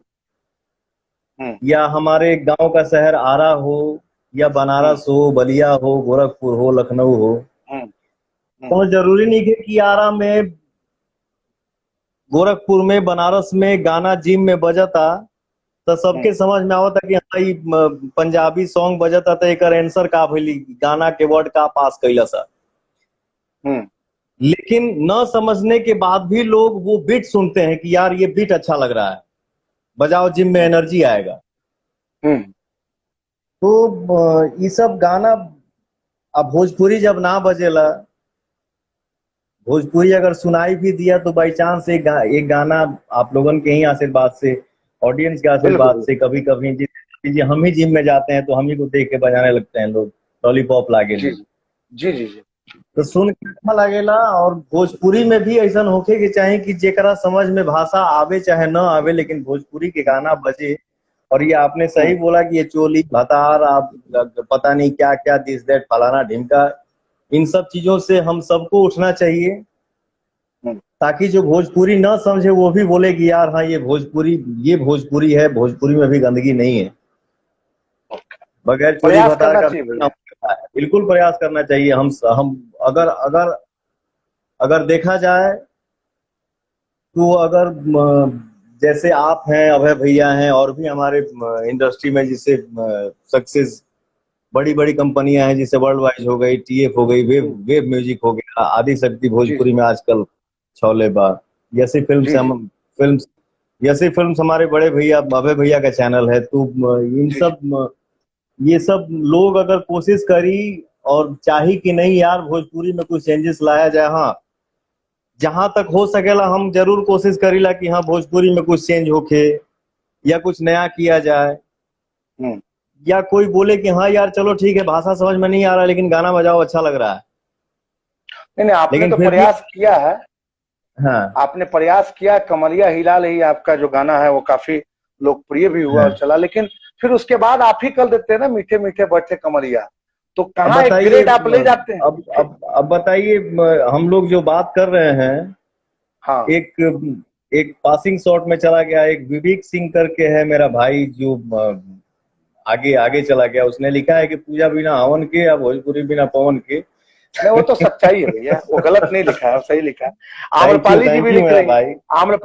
हम्म, या हमारे गांव का शहर आरा हो या हम्म, बनारस हो, बलिया हो, गोरखपुर हो, लखनऊ हो, हम्म, हम्म, तो जरूरी नहीं है कि आरा में, गोरखपुर में, बनारस में गाना जिम में बजता तो हम्म, सबके समझ में आवता कि हाँ ई पंजाबी सॉन्ग बजता तो एक आंसर का भइली, गाना के वर्ड का पास कैला सा। हम्म, लेकिन न समझने के बाद भी लोग वो बीट सुनते हैं कि यार ये बीट अच्छा लग रहा है, बजाओ जिम में एनर्जी आएगा। हम्म, तो ये सब गाना, अब भोजपुरी जब ना बजेला, भोजपुरी अगर सुनाई भी दिया तो बाई चांस एक गाना आप लोगन के ही आशीर्वाद से, ऑडियंस के बिल्कुल आशीर्वाद से, कभी कभी जी हम ही जिम में जाते हैं तो हम ही को देख के बजाने लगते हैं लोग, लॉलीपॉप लागे जी नहीं। जी जी जी। तो सुन के अच्छा लगेला। और भोजपुरी में भी ऐसा होके कि चाहे कि जेकरा समझ में भाषा आवे चाहे न आवे, लेकिन भोजपुरी के गाना बजे। और ये आपने सही हम्म, बोला कि ये चोली भतार, आप पता नहीं क्या क्या, दिस दैट फलाना ढिमका, इन सब चीजों से हम सबको उठना चाहिए, हम्म। ताकि जो भोजपुरी न समझे वो भी बोले कि यार हाँ ये भोजपुरी है, भोजपुरी में भी गंदगी नहीं है। बगैर चोरी प्रयास भतार करना का चाहिए ना, भैया। बिल्कुल प्रयास करना चाहिए। हम अगर अगर अगर देखा जाए तो अगर जैसे आप हैं, अभय भैया हैं, और भी हमारे इंडस्ट्री में जिससे सक्सेस, बड़ी बड़ी कंपनियां हैं, जैसे वर्ल्ड वाइज हो गई, टीएफ हो गई, वेब हम्म, वेब म्यूजिक हो गया, आदि शक्ति जी भोजपुरी में आजकल छौले बा, जैसे जी जी फिल्म जैसे फिल्म हमारे बड़े भैया अभय भैया का चैनल है। तो इन जी जी। सब ये सब लोग अगर कोशिश करी और चाही कि नहीं यार भोजपुरी में कुछ चेंजेस लाया जाए, हाँ जहां तक हो सकेला हम जरूर कोशिश करीला कि हाँ भोजपुरी में कुछ चेंज होके या कुछ नया किया जाए, हम्म। या कोई बोले कि हाँ यार चलो ठीक है भाषा समझ में नहीं आ रहा लेकिन गाना बजाओ अच्छा लग रहा है। नहीं नहीं, आपने लेकिन तो फिर भी, प्रयास किया है। हाँ आपने प्रयास किया, कमरिया हिलाल ही आपका जो गाना है वो काफी लोकप्रिय भी हुआ और हाँ। चला, लेकिन फिर उसके बाद आप ही कर देते हैं ना मीठे मीठे बैठे कमरिया। तो अब कहाँ एक बताइए, ग्रेड आप ले जाते हैं फिर। अब बताइए, हम लोग जो बात कर रहे हैं, हाँ एक एक पासिंग शॉट में चला गया, एक विवेक सिंह करके है मेरा भाई जो आगे आगे चला गया, उसने लिखा है कि पूजा बिना हवन के या भोजपुरी बिना पवन के। नहीं, वो तो सच्चाई है भैया, वो गलत नहीं लिखा है, वो सही लिखा है। आम्रपाली जी थैंक भी यू लिख मेरा रही हैं।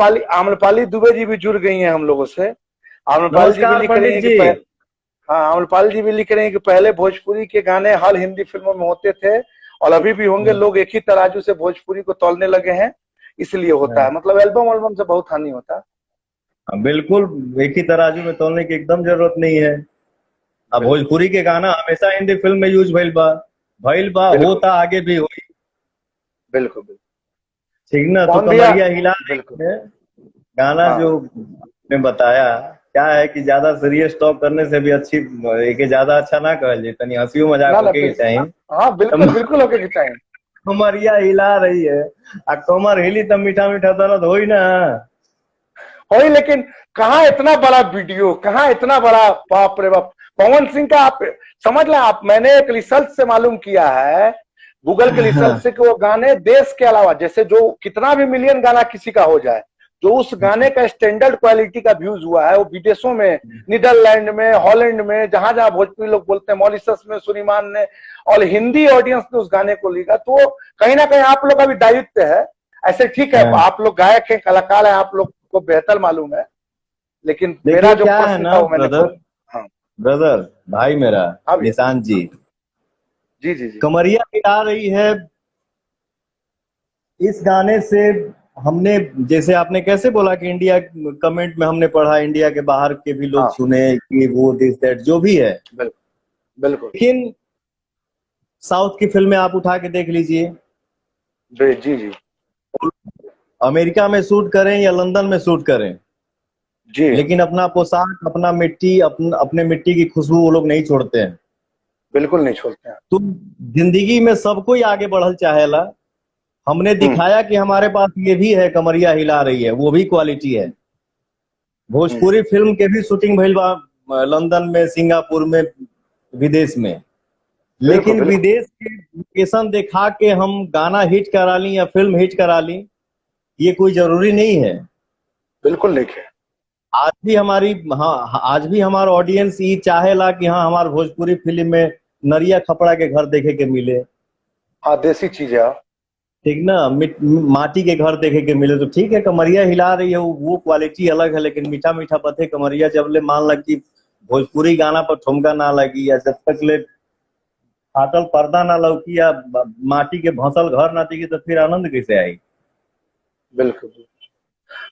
भाई। आम्रपाली दुबे जी भी जुड़ गई हैं हम लोगों से। आम्रपाली जी भी नमस्कार लिख रही पंडित हैं कि जी। हाँ, आम्रपाली जी भी लिख रहे हैं कि पहले भोजपुरी के गाने हर हिंदी फिल्मों में होते थे और अभी भी होंगे, लोग एक ही तराजू से भोजपुरी को तौलने लगे हैं, इसलिए होता है। मतलब एल्बम एल्बम से बहुत हानि होता है। बिल्कुल, एक ही तराजू में तौलने की एकदम जरूरत नहीं है। अब बिल्कुल भोजपुरी के गाना हमेशा हिंदी फिल्म में यूज भइल बा, बिल्कुल होता आगे भी होई। बिल्कुल बिल्कुल। ठीक ना। तो मोहन भैया, कमरिया हिला बिल्कुल। रही है गाना हाँ जो आपने बताया। क्या है कि ज्यादा सीरियस टॉक करने से भी अच्छी, एक ज्यादा अच्छा ना कहल जाए, तनी हंसियो मजाक ना ना होके के बिल्कुल, चाहिए। हाँ बिल्कुल बिल्कुल होके के चाहिए। कमरिया हिला रही है, आ कमर हिली तब मीठा मीठा दर्द होई ना। वही, लेकिन कहाँ इतना बड़ा वीडियो, कहाँ इतना बड़ा, बाप रे बाप। पवन सिंह का आप समझ लें, आप मैंने एक रिसर्च से मालूम किया है, गूगल के रिसर्च से, कि वो गाने देश के अलावा, जैसे जो कितना भी मिलियन गाना किसी का हो जाए, जो उस गाने का स्टैंडर्ड क्वालिटी का व्यूज हुआ है वो विदेशों में, नीदरलैंड में, हॉलैंड में, जहां जहां भोजपुरी लोग बोलते हैं, मॉरिशस में, सुरीमान ने, और हिंदी ऑडियंस ने उस गाने को लिखा। तो कहीं ना कहीं आप लोग का भी दायित्व है। ऐसे ठीक है, हाँ। आप लोग गायक हैं, कलाकार हैं, आप लोग को बेहतर मालूम है, लेकिन मेरा देखिए जो क्या है प्रश्न था ना वो मैंने ब्रदर, खुद। हाँ भाई मेरा हाँ भैया। निशांत जी, जी जी जी। कमरिया हिला रही है इस गाने से। हमने, जैसे आपने कैसे बोला कि इंडिया, कमेंट में हमने पढ़ा इंडिया के बाहर के भी लोग हाँ सुने कि वो दिस दैट जो भी है, बिल्कुल बिल्कुल। लेकिन साउथ की फिल्में आप उठा के देख लीजिए, जी जी। अमेरिका में शूट करें या लंदन में शूट करें, जी लेकिन अपना पोशाक, अपना मिट्टी, अपने मिट्टी की खुशबू वो लोग नहीं छोड़ते हैं। बिल्कुल नहीं छोड़ते हैं। तो जिंदगी में सबको ही आगे बढ़ल चाहेला। हमने हम्म दिखाया कि हमारे पास ये भी है, कमरिया हिला रही है, वो भी क्वालिटी है। हम्म। भोजपुरी फिल्म के भी शूटिंग भइल बा लंदन में, सिंगापुर में, विदेश में। बिल्कुल लेकिन बिल्कुल विदेश के लोकेशन दिखा के हम गाना हिट करा ली या फिल्म हिट करा ली, ये कोई जरूरी नहीं है। बिल्कुल नहीं है। आज भी हमारी, हाँ, आज भी हमारा ऑडियंस ये चाहेला कि हाँ, हमारे भोजपुरी फिल्म में नरिया खपड़ा के घर देखे के मिले। हाँ, देसी चीज है। ठीक ना, माटी के घर देखे के मिले तो ठीक है। कमरिया हिला रही है, वो क्वालिटी अलग है। लेकिन मीठा मीठा पथे कमरिया जब ले मान लगी, भोजपुरी गाना पर ठुमका ना लगी, या जब तक ले फाटल पर्दा ना लौकी, या माटी के भंसल घर ना दिखी, तो फिर आनंद कैसे आई। बिल्कुल।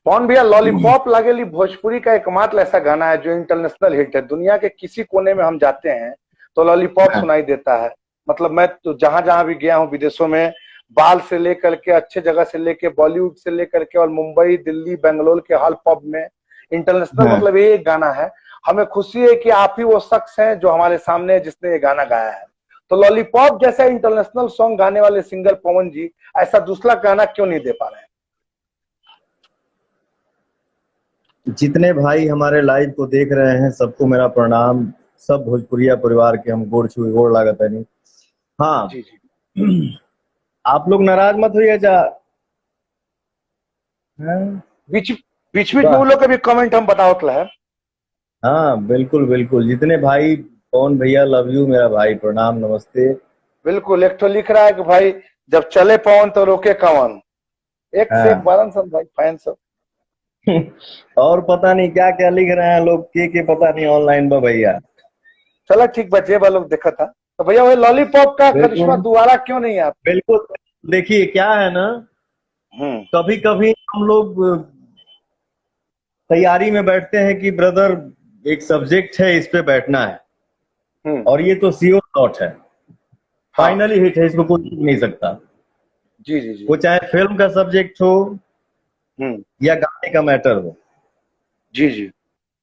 पवन भैया, लॉलीपॉप लागेली भोजपुरी का एकमात्र ऐसा गाना है जो इंटरनेशनल हिट है। दुनिया के किसी कोने में हम जाते हैं तो लॉलीपॉप सुनाई देता है। मतलब मैं तो जहां जहां भी गया हूँ विदेशों में, बाल से लेकर के अच्छे जगह से लेके बॉलीवुड से लेकर के और मुंबई, दिल्ली, बेंगलोर के हॉल पब में इंटरनेशनल हाँ। मतलब ये एक गाना है। हमें खुशी है कि आप ही वो शख्स हैं जो हमारे सामने जिसने ये गाना गाया है। तो लॉलीपॉप जैसा इंटरनेशनल सॉन्ग गाने वाले सिंगर पवन जी ऐसा दूसरा गाना क्यों नहीं दे पा रहे हैं? जितने भाई हमारे लाइव को देख रहे हैं, सबको मेरा प्रणाम। सब भोजपुरिया परिवार के हम गोड़ छुए गोड़ लागत है नहीं। हाँ, जी जी। आप लोग नाराज मत होइए जा। हाँ, बीच बीच बीच में वो लोग का भी कमेंट हम बतावत है। हाँ, बिल्कुल बिल्कुल। जितने भाई, पवन भैया लव यू, मेरा भाई प्रणाम, नमस्ते। बिल्कुल। एक तो लिख रहा है कि भाई जब चले पवन तो रोके कवन। एक से एक हाँ। बारन सब भाई फैन सब। और पता नहीं क्या क्या लिख रहे हैं लोग, के पता नहीं ऑनलाइन बा भैया। चलो ठीक, बचे बा लोग देखा था। तो भैया वो लॉलीपॉप का करिश्मा बिल्कुल दोबारा क्यों नहीं आप? बिल्कुल। देखिए क्या है ना, हम्म कभी कभी हम लोग तैयारी में बैठते हैं कि ब्रदर एक सब्जेक्ट है, इस पे बैठना है, हम्म। और ये तो सीओ शॉट है, हाँ। फाइनली हिट है, इसको कोई नहीं सकता। जी जी जी। वो चाहे फिल्म का सब्जेक्ट हो हम्म। या गाने का मैटर हो। जी जी।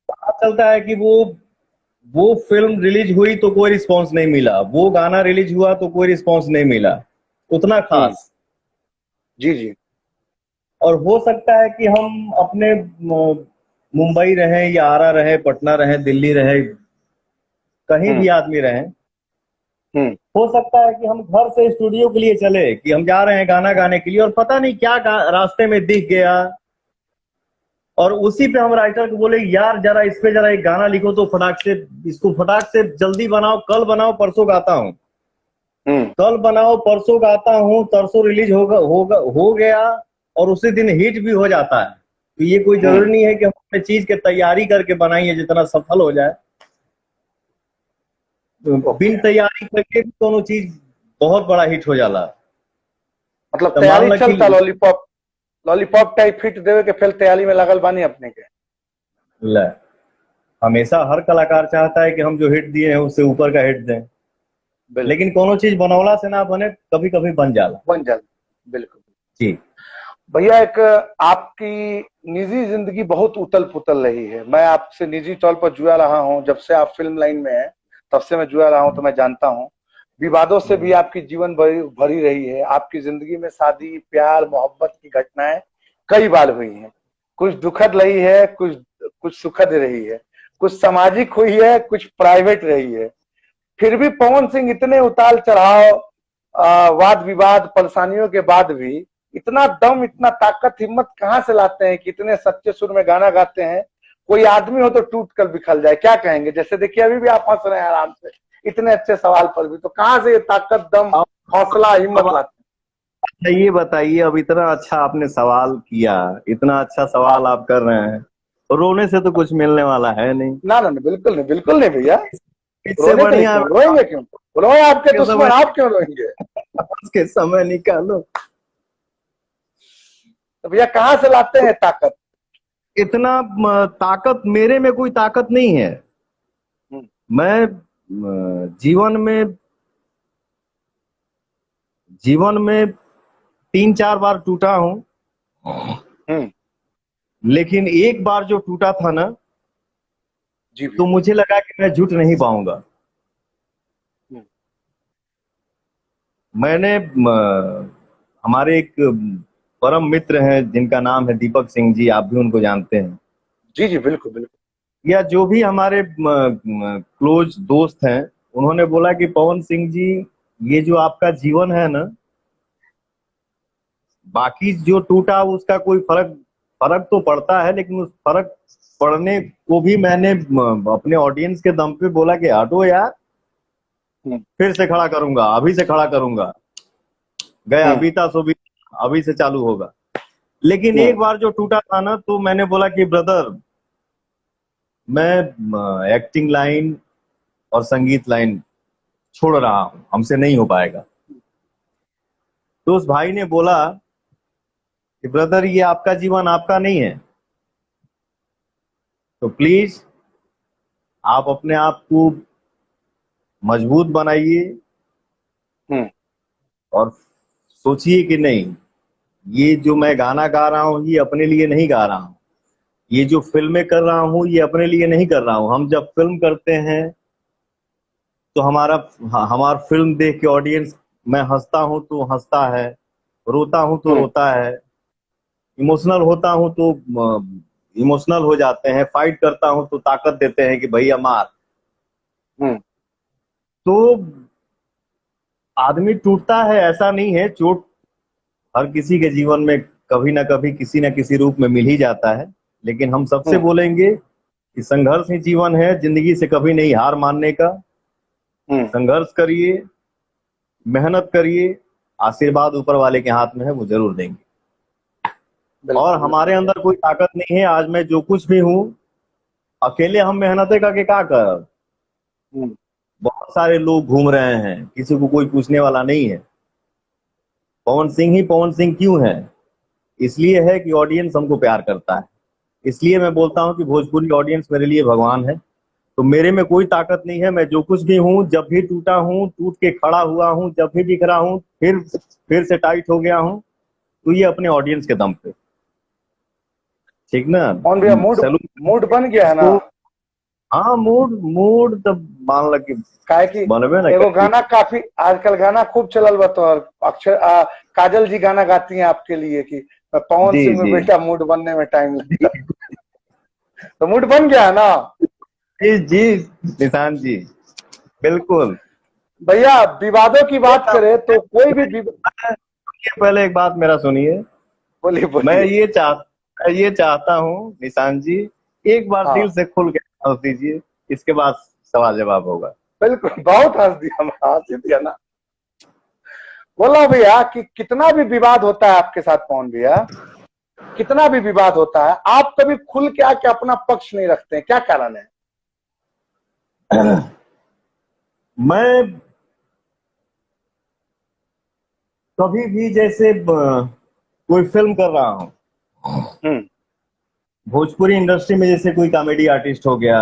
पता चलता है कि वो फिल्म रिलीज हुई तो कोई रिस्पांस नहीं मिला, वो गाना रिलीज हुआ तो कोई रिस्पांस नहीं मिला उतना खास। जी जी। और हो सकता है कि हम अपने मुंबई रहे या आरा रहे, पटना रहे, दिल्ली रहे, कहीं भी हम्म आदमी रहे, हम्म हो सकता है कि हम घर से स्टूडियो के लिए चले कि हम जा रहे हैं गाना गाने के लिए, और पता नहीं क्या रास्ते में दिख गया, और उसी पे हम राइटर को बोले यार जरा इस पे जरा एक गाना लिखो तो फटाक से, इसको फटाक से जल्दी बनाओ, कल बनाओ परसों गाता हूँ, हम्म कल बनाओ परसों गाता हूँ, परसों रिलीज हो गया, और उसी दिन हिट भी हो जाता है। तो ये कोई हम्म। जरूरी नहीं है कि हम अपने चीज की तैयारी करके बनाइए जितना सफल हो जाए। तो ओके। बिन तैयारी करके भी दोनों चीज बहुत बड़ा हिट हो जाला। मतलब तो मान तैयारी लो कि चलता लॉलीपॉप, लॉलीपॉप टाइप फिट देवे के फिर तैयारी में लगल बानी अपने के। ले, हमेशा हर कलाकार चाहता है कि हम जो हिट दिए हैं उससे ऊपर का हिट दें, लेकिन बिल्कुल। कोनो चीज बनौला से ना बने, कभी कभी बन जाला। बन जाए। बिल्कुल। जी। भैया एक आपकी निजी जिंदगी बहुत उतल पुतल रही है। मैं आपसे निजी तौर पर जुड़ा रहा हूं, जब से आप फिल्म लाइन में हैं तब से मैं जुड़ा रहा हूं, तो मैं जानता हूं विवादों से भी आपकी जीवन भरी रही है। आपकी जिंदगी में शादी, प्यार, मोहब्बत की घटनाएं कई बार हुई हैं। कुछ दुखद रही है, कुछ कुछ सुखद रही है, कुछ सामाजिक हुई है, कुछ प्राइवेट रही है। फिर भी पवन सिंह इतने उतार चढ़ाव, वाद विवाद, परेशानियों के बाद भी इतना दम, इतना ताकत, हिम्मत कहाँ से लाते हैं कि इतने सच्चे सुर में गाना गाते हैं? कोई आदमी हो तो टूट कर बिखर जाए। क्या कहेंगे? जैसे देखिए अभी भी आप हंस रहे हैं आराम से इतने अच्छे सवाल पर भी, तो कहाँ से ये ताकत, दम, अब हौसला, हिम्मत अब लाते ये बताइए, अब इतना अच्छा आपने सवाल किया, इतना अच्छा हैं? हाँ। सवाल आप कर रहे हैं, रोने से तो कुछ मिलने वाला है नहीं। ना ना ना, बिल्कुल नहीं, बिल्कुल नहीं भैया। इससे रोने कहीं बढ़िया क्यों, रोएंगे क्यों? रोए आपके के दुश्मन, समय आप क्यों रोएंगे? के समय निकालो। तो भैया कहाँ से लाते हैं ताकत? इतना ताकत मेरे में कोई ताकत नहीं है। हम्म मैं जीवन में 3-4 बार टूटा हूँ। हम्म लेकिन एक बार जो टूटा था ना, जी तो भैया। मुझे लगा कि मैं जुट नहीं पाऊंगा। हम्म, मैंने हमारे एक परम मित्र हैं जिनका नाम है दीपक सिंह जी, आप भी उनको जानते हैं, जी जी बिल्कुल बिल्कुल। या जो भी हमारे क्लोज दोस्त हैं, उन्होंने बोला कि पवन सिंह जी, ये जो आपका जीवन है ना, बाकी जो टूटा उसका कोई फर्क फर्क तो पड़ता है, लेकिन उस फर्क पड़ने को भी मैंने अपने ऑडियंस के दम पे बोला कि हटो यार, हम्म, फिर से खड़ा करूंगा, अभी से खड़ा करूंगा, गया हम्म, बीता सो बीता, अभी से चालू होगा। लेकिन हम्म, एक बार जो टूटा था ना, तो मैंने बोला कि ब्रदर, मैं एक्टिंग लाइन और संगीत लाइन छोड़ रहा हूं, हमसे नहीं हो पाएगा। तो उस भाई ने बोला कि ब्रदर, ये आपका जीवन आपका नहीं है, तो प्लीज आप अपने आप को मजबूत बनाइए हम्म, और सोचिए कि नहीं, ये जो मैं गाना गा रहा हूँ ये अपने लिए नहीं गा रहा हूँ, ये जो फिल्में कर रहा हूँ ये अपने लिए नहीं कर रहा हूँ। हम जब फिल्म करते हैं तो हमारा फिल्म देख के ऑडियंस, मैं हंसता हूं तो हंसता है, रोता हूं तो हम्म, रोता है, इमोशनल होता हूं तो इमोशनल हो जाते हैं, फाइट करता हूं तो ताकत देते हैं कि भैया मार। हम्म, तो आदमी टूटता है, ऐसा नहीं है, चोट हर किसी के जीवन में कभी ना कभी किसी ना किसी रूप में मिल ही जाता है। लेकिन हम सबसे हम्म, बोलेंगे कि संघर्ष ही जीवन है, जिंदगी से कभी नहीं हार मानने का। हम्म, संघर्ष करिए, मेहनत करिए, आशीर्वाद ऊपर वाले के हाथ में है, वो जरूर देंगे। और बिल्कुल बिल्कुल हमारे भैया। अंदर कोई ताकत नहीं है, आज मैं जो कुछ भी हूँ, अकेले हम मेहनत करके क्या कर, हम्म, बहुत सारे लोग घूम रहे हैं, किसी को कोई पूछने वाला नहीं है। पवन सिंह ही पवन सिंह क्यों है? इसलिए है कि ऑडियंस हमको प्यार करता है। इसलिए मैं बोलता हूँ कि भोजपुरी ऑडियंस मेरे लिए भगवान है। तो मेरे में कोई ताकत नहीं है, मैं जो कुछ भी हूँ, जब भी टूटा हूँ, टूट के खड़ा हुआ हूँ, जब भी बिखरा हूँ, फिर से टाइट हो गया हूँ, तो ये अपने ऑडियंस के दम पे, ठीक ना। कौन भैया, मूड सैलूट मूड बन गया है ना? इसको। हाँ, मूड मूड तब मान ल कि काहे कि बनबे ना एगो करी। गाना काफी आजकल गाना खूब चलल बा, तो अक्षर काजल जी गाना गाती हैं आपके लिए कि पवन जी सिंह में जी बेटा मूड बनने में टाइम लगता है। तो मूड बन गया है ना? जी जी, निशांत जी, बिल्कुल। भैया विवादों की ये बात करें तो कोई भी पहले एक बात मेरा सुनिए। बोलिए मैं बोलिए। ये चाहता हूँ निशांत जी, एक बार दिल हाँ से खुल के हंस दीजिए, इसके बाद सवाल जवाब होगा। बिल्कुल, बहुत हंस दिया, हंस ही दिया ना। बोला भैया कि कितना भी विवाद होता है आपके साथ पवन भैया, कितना भी विवाद होता है, आप कभी खुल के आके अपना पक्ष नहीं रखते हैं, क्या कारण है? मैं कभी भी जैसे कोई फिल्म कर रहा हूँ, हम्म, भोजपुरी इंडस्ट्री में जैसे कोई कॉमेडी आर्टिस्ट हो गया,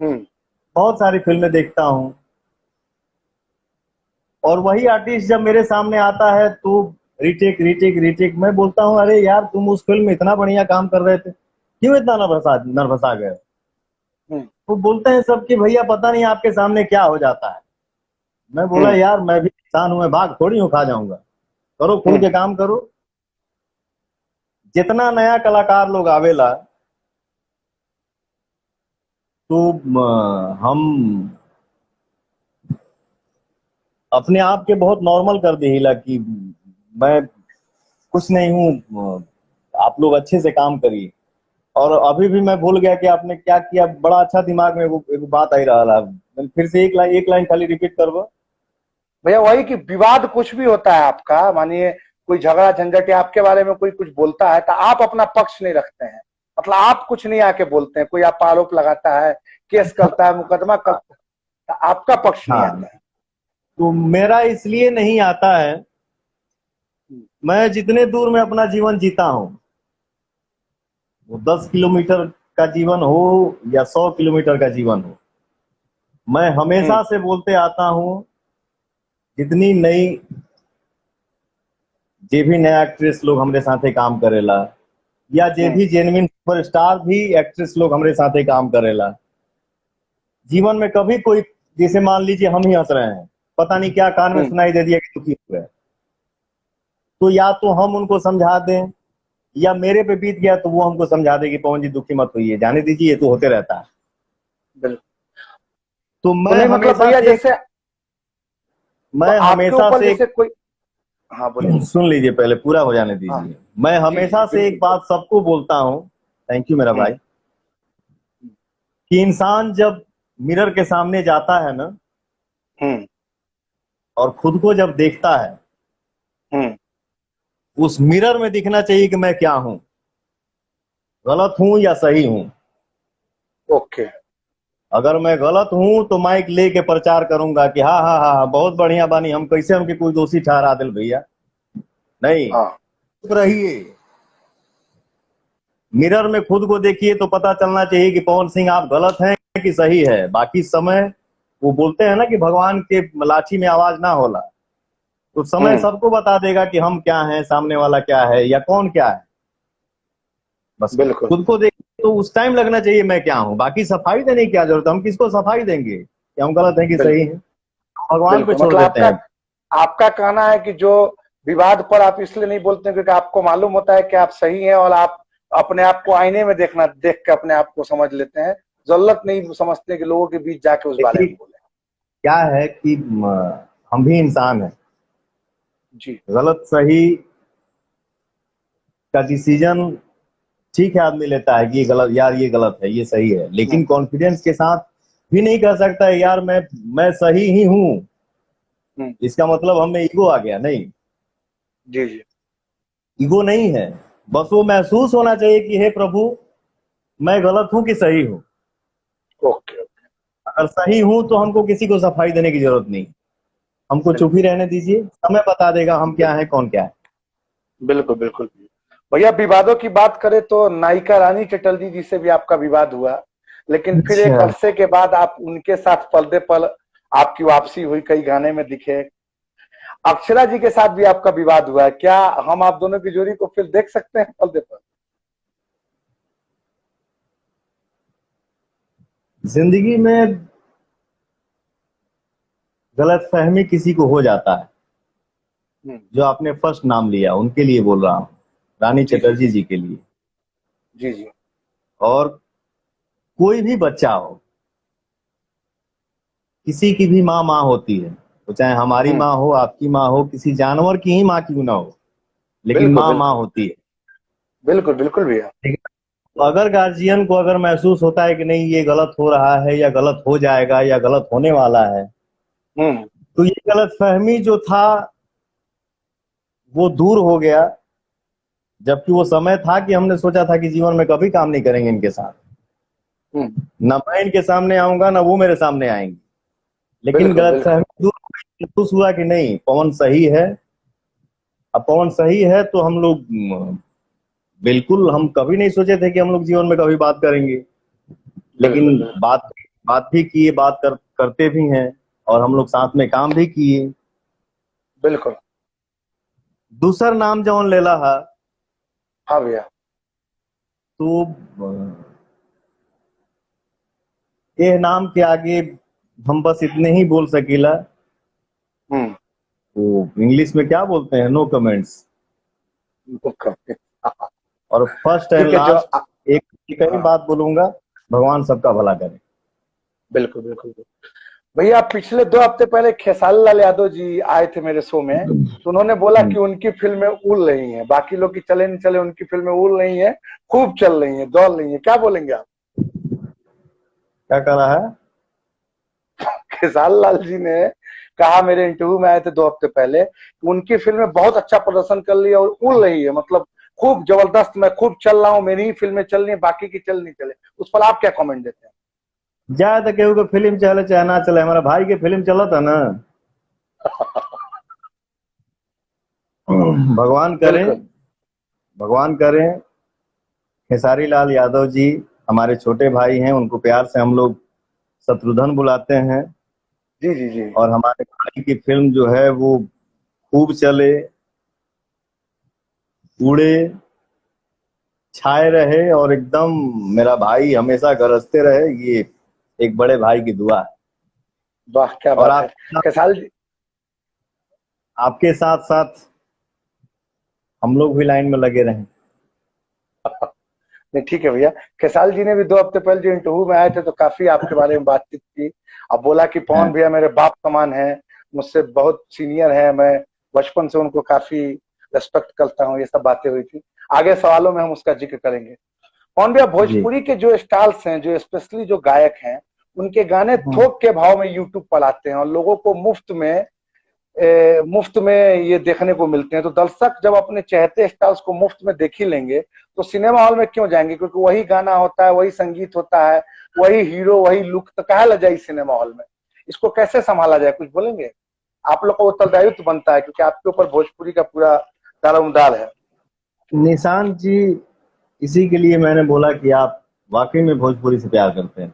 हम्म, बहुत सारी फिल्में देखता हूँ, और वही आर्टिस्ट जब मेरे सामने आता है तो रीटेक रीटेक रीटेक, मैं बोलता हूँ अरे यार, तुम उस फिल्म में इतना बढ़िया काम कर रहे थे, क्यों इतना नर्वस आ गए? हम्म, वो बोलते हैं सब कि भैया पता नहीं आपके सामने क्या हो जाता है। मैं बोला हम्म, यार, मैं भी इंसान हूं, मैं भाग थोड़ी हूँ खा जाऊंगा, करो खुल हम्म, के काम करो। जितना नया कलाकार लोग आवेला, तो हम अपने आप के बहुत नॉर्मल कर देला कि मैं कुछ नहीं हूँ, आप लोग अच्छे से काम करिए। और अभी भी मैं भूल गया कि आपने क्या किया, बड़ा अच्छा दिमाग में एगो बात आई रहा है। मैं फिर से एक लाइन खाली रिपीट करबो। भैया वही कि विवाद कुछ भी होता है आपका, मानिए कोई झगड़ा झंझट या आपके बारे में कोई कुछ बोलता है तो आप अपना पक्ष नहीं रखते हैं, मतलब आप कुछ नहीं आके बोलते हैं, कोई आप आरोप लगाता है, केस करता है, मुकदमा करता है, तो आपका पक्ष नहीं हाँ, आता है। तो मेरा इसलिए नहीं आता है, मैं जितने दूर में अपना जीवन जीता हूँ, वो 10 किलोमीटर का जीवन हो या 100 किलोमीटर का जीवन हो, मैं हम्म, हमेशा से बोलते आता हूँ, जितनी नई जे भी नया एक्ट्रेस लोग हमारे साथे काम करेला, या जे भी जेन्युइन सुपरस्टार भी एक्ट्रेस लोग हमारे साथे काम करेला। जीवन में कभी कोई, जैसे मान लीजिए हम ही हंस रहे हैं, पता नहीं क्या कान में सुनाई दे दिया कि दुखी हो गए, तो या तो हम उनको समझा दें, या मेरे पे बीत गया तो वो हमको समझा दे कि पवन जी दुखी मत होइए, जाने दीजिए, ये तो होते रहता है। बिल्कुल। तो तो नहीं मतलब भैया जैसे मैं तो आपके हमेशा ऊपर से, जैसे कोई, हाँ बोलिए। सुन लीजिए पहले, पूरा हो जाने हाँ दीजिए। मैं जी जी हमेशा से एक बिल्कुल। बात सबको बोलता हूँ, थैंक यू मेरा भाई, हम्म, कि इंसान जब मिरर के सामने जाता है ना, हम्म, और खुद को जब देखता है, हम्म, उस मिरर में दिखना चाहिए कि मैं क्या हूं, गलत हूं या सही हूं। ओके। अगर मैं गलत हूं तो माइक लेके प्रचार करूंगा कि हाँ हाँ हाँ हाँ, बहुत बढ़िया बानी हम, कैसे हमके कोई दोषी ठहरा दिल भैया, नहीं, हाँ चुप रहिए। मिरर में खुद को देखिए तो पता चलना चाहिए कि पवन सिंह आप गलत हैं कि सही है। बाकी समय, वो बोलते हैं ना कि भगवान के लाठी में आवाज ना होला, तो समय हम्म, सबको बता देगा कि हम क्या हैं, सामने वाला क्या है, या कौन क्या है। बस बिल्कुल खुद को देखिए तो उस टाइम लगना चाहिए मैं क्या हूं। बाकी सफाई देने की क्या जरूरत है, हम किसको सफाई देंगे कि हम गलत हैं कि सही बिल्कुल हैं, भगवान पे बिल्कुल। छोड़ मतलब देते आपका हैं। आपका कहना है कि जो विवाद पर आप इसलिए नहीं बोलते हैं क्योंकि आपको मालूम होता है कि आप सही हैं और आप अपने आप को आईने में देख के अपने आप को समझ लेते हैं। जरूरत नहीं समझते कि लोगों के बीच जाके उस बारे देखिए में बोले। क्या है कि हम भी इंसान हैं, जी। गलत सही का डिसीजन ठीक है आदमी लेता है कि ये गलत, यार ये गलत है ये सही है, लेकिन हम्म, कॉन्फिडेंस के साथ भी नहीं कह सकता है यार मैं सही ही हूं, हम्म, इसका मतलब हमें ईगो आ गया, नहीं, जी जी। ईगो नहीं है। बस वो महसूस होना चाहिए कि हे प्रभु, मैं गलत हूं कि सही हूं। ओके। अगर सही हूं तो हमको किसी को सफाई देने की जरूरत नहीं, हमको चुप ही बिल्कुल रहने दीजिए, समय बता देगा हम क्या है कौन क्या है। बिल्कुल बिल्कुल। भैया विवादों की बात करें तो नायिका रानी चटर्जी जी से भी आपका विवाद हुआ, लेकिन फिर एक अच्छा, अरसे के बाद आप उनके साथ पर्दे पर आपकी वापसी हुई, कई गाने में दिखे। अक्षरा जी के साथ भी आपका विवाद हुआ है, क्या हम आप दोनों की जोड़ी को फिर देख सकते हैं पर्दे पर? जिंदगी में गलतफहमी किसी को हो जाता है, हम्म, जो आपने फर्स्ट नाम लिया उनके लिए बोल रहा हूँ, रानी जी जी चटर्जी जी के लिए। जी जी। और कोई भी बच्चा हो, किसी की भी माँ माँ होती है, तो चाहे हमारी हम्म, माँ हो, आपकी माँ हो, किसी जानवर की ही माँ क्यों ना हो, लेकिन बिल्कुल माँ माँ बिल्कुल होती है। बिल्कुल बिल्कुल भैया। ठीक है? तो अगर गार्जियन को अगर महसूस होता है कि नहीं ये गलत हो रहा है, या गलत हो जाएगा, या गलत होने वाला है, हम्म, तो ये गलत फहमी जो था वो दूर हो गया। जबकि वो समय था कि हमने सोचा था कि जीवन में कभी काम नहीं करेंगे इनके साथ, हम्म, न मैं इनके सामने आऊंगा ना वो मेरे सामने आएंगे। लेकिन बिल्कुल गलत बिल्कुल फहमी दूर हो गई, महसूस हुआ कि नहीं पवन सही है। अब पवन सही है तो हम लोग बिल्कुल, हम कभी नहीं सोचे थे कि हम लोग जीवन में कभी बात करेंगे, बिल्कुल लेकिन बिल्कुल बात भी किए, करते भी हैं, और हम लोग साथ में काम भी किए। बिल्कुल। दूसर नाम जौन लेला है, हाँ भैया। तो ये नाम के आगे हम बस इतने ही बोल सकीला, हम्म, वो इंग्लिश में क्या बोलते हैं, नो कमेंट्स। बिल्कुल। और फर्स्ट एंड ठीक है जो लास्ट एक एक ही हाँ बात बोलूंगा, भगवान सबका भला करे। बिल्कुल बिल्कुल। भैया पिछले 2 हफ्ते पहले खेसारी लाल यादव जी आए थे मेरे शो में, तो उन्होंने बोला कि उनकी फिल्में उड़ रही हैं, बाकी लोग की चले नहीं चले, उनकी फिल्में उड़ रही हैं, खूब चल रही हैं, दौड़ रही हैं। क्या बोलेंगे आप? क्या कह रहा है? खेसारी लाल जी ने कहा मेरे इंटरव्यू में आए थे 2 हफ्ते पहले कि उनकी फिल्में बहुत अच्छा प्रदर्शन कर रही है और उड़ रही है, मतलब खूब जबरदस्त, मैं खूब चल रहा हूँ, मेरी ही फिल्में चल रही है, बाकी की चल नहीं चले। उस पर आप क्या कमेंट देते हैं? जाए तो केहू के फिल्म चले चाहे ना चले, हमारा भाई के फिल्म चला था ना, भगवान करे, बिल्कुल भगवान करे। खेसारी लाल यादव जी हमारे छोटे भाई हैं, उनको प्यार से हम लोग शत्रुघ्न बुलाते हैं। जी जी जी। और हमारे भाई की फिल्म जो है वो खूब चले, उड़े, छाए रहे और एकदम मेरा भाई हमेशा गरजते रहे, ये एक बड़े भाई की दुआ है। वाह क्या और बात है कैसाल जी। आपके साथ साथ हम लोग भी लाइन में लगे रहे। नहीं ठीक है भैया। कैसाल जी ने भी 2 हफ्ते पहले जो इंटरव्यू में आए थे तो काफी आपके बारे में बातचीत की। अब बोला कि पवन हाँ, भैया मेरे बाप समान है, मुझसे बहुत सीनियर है, मैं बचपन से उनको काफी रेस्पेक्ट करता हूँ, ये सब बातें हुई थी। आगे सवालों में हम उसका जिक्र करेंगे। पवन भैया जी। भोजपुरी के जो स्टार्स हैं, जो स्पेशली जो गायक हैं, उनके गाने हम्म, थोक के भाव में यूट्यूब पर आते हैं और लोगों को मुफ्त में ये देखने को मिलते हैं। तो दर्शक जब अपने चहेते स्टार्स को मुफ्त में देख ही लेंगे तो सिनेमा हॉल में क्यों जाएंगे, क्योंकि वही गाना होता है, वही संगीत होता है, वही हीरो, वही लुक, तो कहा ला जाए सिनेमा हॉल में। इसको कैसे संभाला जाए, कुछ बोलेंगे? आप लोग का उत्तरदायित्व बनता है क्योंकि आपके ऊपर भोजपुरी का पूरा दारोमदार है। निशांत जी, इसी के लिए मैंने बोला कि आप वाकई में भोजपुरी से प्यार करते हैं।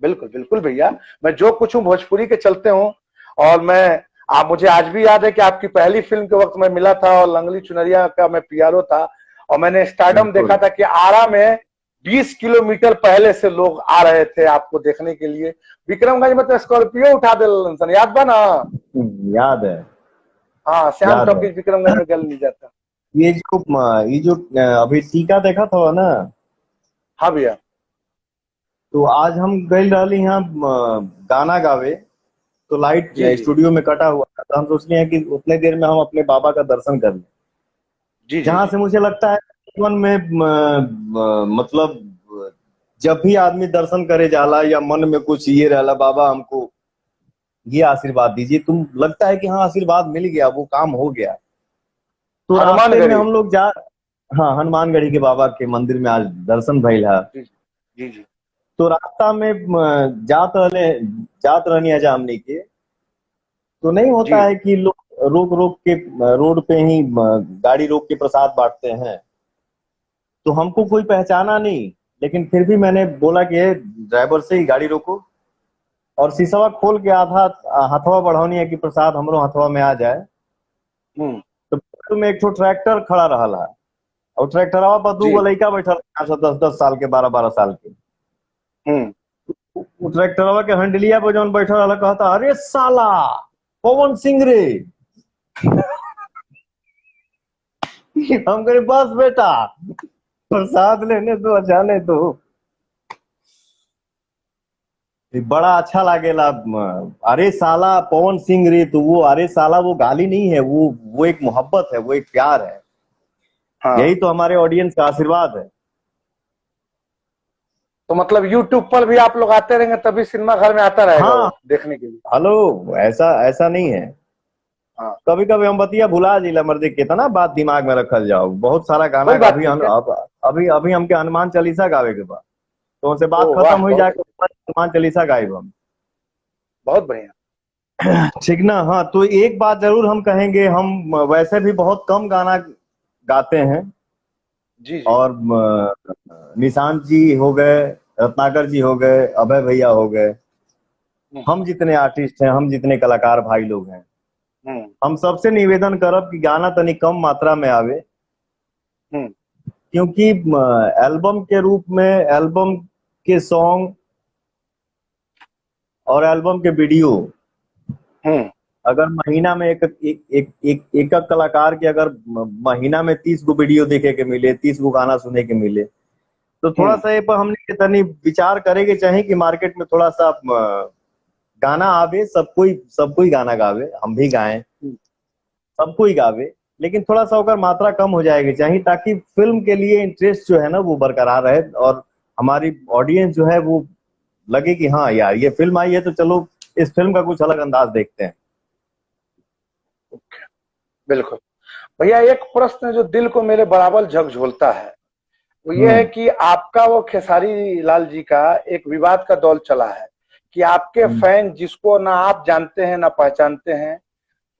बिल्कुल बिल्कुल भैया, मैं जो कुछ हूँ भोजपुरी के चलते हूँ। और मैं आप मुझे आज भी याद है कि आपकी पहली फिल्म के वक्त मैं मिला था और लंगली चुनरिया का मैं पीआरओ था। और मैंने स्टारडम देखा बिल्कुल। था कि आरा में 20 किलोमीटर पहले से लोग आ रहे थे आपको देखने के लिए। विक्रमगंज में तो स्कॉर्पियो उठा दे सन, याद बा ना? याद है। हाँ, श्याम याद है। टॉकीज विक्रमगंज में गल नहीं जाता। ये जो अभी टीका देखा था ना, हाँ भैया। तो आज हम गए रही यहाँ गाना गावे, तो लाइट जी जी स्टूडियो में कटा हुआ था, तो हम सोच रहे हैं कि उतने देर में हम अपने बाबा का दर्शन कर लें। जी जी जहां जी। से मुझे लगता है जीवन में मतलब जब भी आदमी दर्शन करे जाला या मन में कुछ ये रहला, बाबा हमको ये आशीर्वाद दीजिए, तुम लगता है कि हाँ आशीर्वाद मिल गया, वो काम हो गया। तो रास्ते में हनुमानगढ़ी। हम लोग जा, हाँ हनुमानगढ़ी के बाबा के मंदिर में आज दर्शन भइल है। जी जी जी। तो रास्ता में जात रहनी है जामनी के, तो नहीं होता जी है कि लोग रोक रोक के रोड पे ही गाड़ी रोक के प्रसाद बांटते हैं। तो हमको कोई पहचाना नहीं, लेकिन फिर भी मैंने बोला कि "ए, ड्राइवर से ही गाड़ी रोको", और शीशवा खोल के आधा हथवा बढ़ौनी है कि प्रसाद हमरो हथवा में आ जाए। हम्म। तो बगल में एक ठो ट्रैक्टर खड़ा रहल है, और ट्रैक्टरवा पर जी। 2 गो लड़का बैठल, 10-10 साल के, 12-12 साल के। हम्म। वो ट्रैक्टरवा के हंडलिया पर जौन बैठल रहल, कहता अरे साला पवन सिंह रे। हम कहे बस बेटा, प्रसाद लेने दो, जाने दो। बड़ा अच्छा लागेला। अरे साला पवन सिंह रे, तो वो अरे साला वो गाली नहीं है, वो एक मोहब्बत है, वो एक प्यार है। हाँ, यही तो हमारे ऑडियंस का आशीर्वाद है। तो मतलब यूट्यूब पर भी आप लोग आते रहेंगे तभी सिनेमा घर में आता रहेगा हाँ, वो देखने के लिए? हेलो, ऐसा ऐसा नहीं है। हाँ, कभी कभी हम बतिया भुला जिला मर्दी, कितना बात दिमाग में रखल जाओ, बहुत सारा गाना कोई बात अभी नहीं क्या। अभी अभी हमके हनुमान चालीसा गावे के बाद, तो उनसे बात ओ खत्म वाह, हुई बहुत जाके हनुमान चालीसा गायब हम। बहुत बढ़िया। ठीक ना। हाँ, तो एक बात जरूर हम कहेंगे, हम वैसे भी बहुत कम गाना गाते हैं, जी जी। और निशांत जी हो गए, रत्नाकर जी हो गए, अभय भैया हो गए, हम्म। हम जितने आर्टिस्ट हैं, हम जितने कलाकार भाई लोग हैं, हम्म। हम सबसे निवेदन करब कि गाना तनी कम मात्रा में आवे। हम्म। क्योंकि एल्बम के रूप में, एल्बम के सॉन्ग और एल्बम के वीडियो, हम्म। अगर महीना में एक कलाकार के अगर महीना में 30 गो वीडियो देखे के मिले, 30 गो गाना सुने के मिले, तो थोड़ा हम्म। सा ये पर हमने तनी विचार करेंगे चाहिए कि मार्केट में थोड़ा सा गाना आवे, सब कोई गाना गावे, हम भी गाएं, हम्म। सब कोई गावे, लेकिन थोड़ा सा अगर मात्रा कम हो जाएगी चाहिए, ताकि फिल्म के लिए इंटरेस्ट जो है ना वो बरकरार रहे, और हमारी ऑडियंस जो है वो लगे कि हाँ यार ये फिल्म आई है, तो चलो इस फिल्म का कुछ अलग अंदाज देखते हैं। बिल्कुल भैया, एक प्रश्न जो दिल को मेरे बराबर झकझोलता है वो ये है हम्म। कि आपका वो खेसारी लाल जी का एक विवाद का दौर चला है कि आपके हम्म। फैन जिसको ना आप जानते हैं ना पहचानते हैं,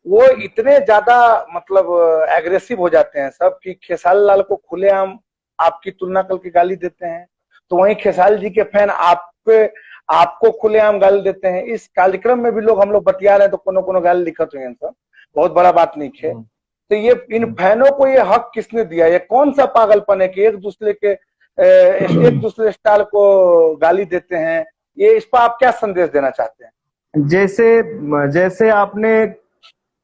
वो इतने ज्यादा मतलब एग्रेसिव हो जाते हैं सब कि खेसारी लाल को खुलेआम आपकी तुलना करके गाली देते हैं। तो वहीं खेसारी जी के फैन आपको खुलेआम गाली देते हैं। इस कार्यक्रम में भी लोग हम लोग बतिया रहे हैं तो कोनो कोनो गाली लिखत हुए हैं सब, बहुत बड़ा बात नहीं है। तो ये इन फैनों को ये हक किसने दिया? ये कौन सा पागलपन है कि एक दूसरे स्टार को गाली देते हैं? ये इस पर आप क्या संदेश देना चाहते हैं? जैसे जैसे आपने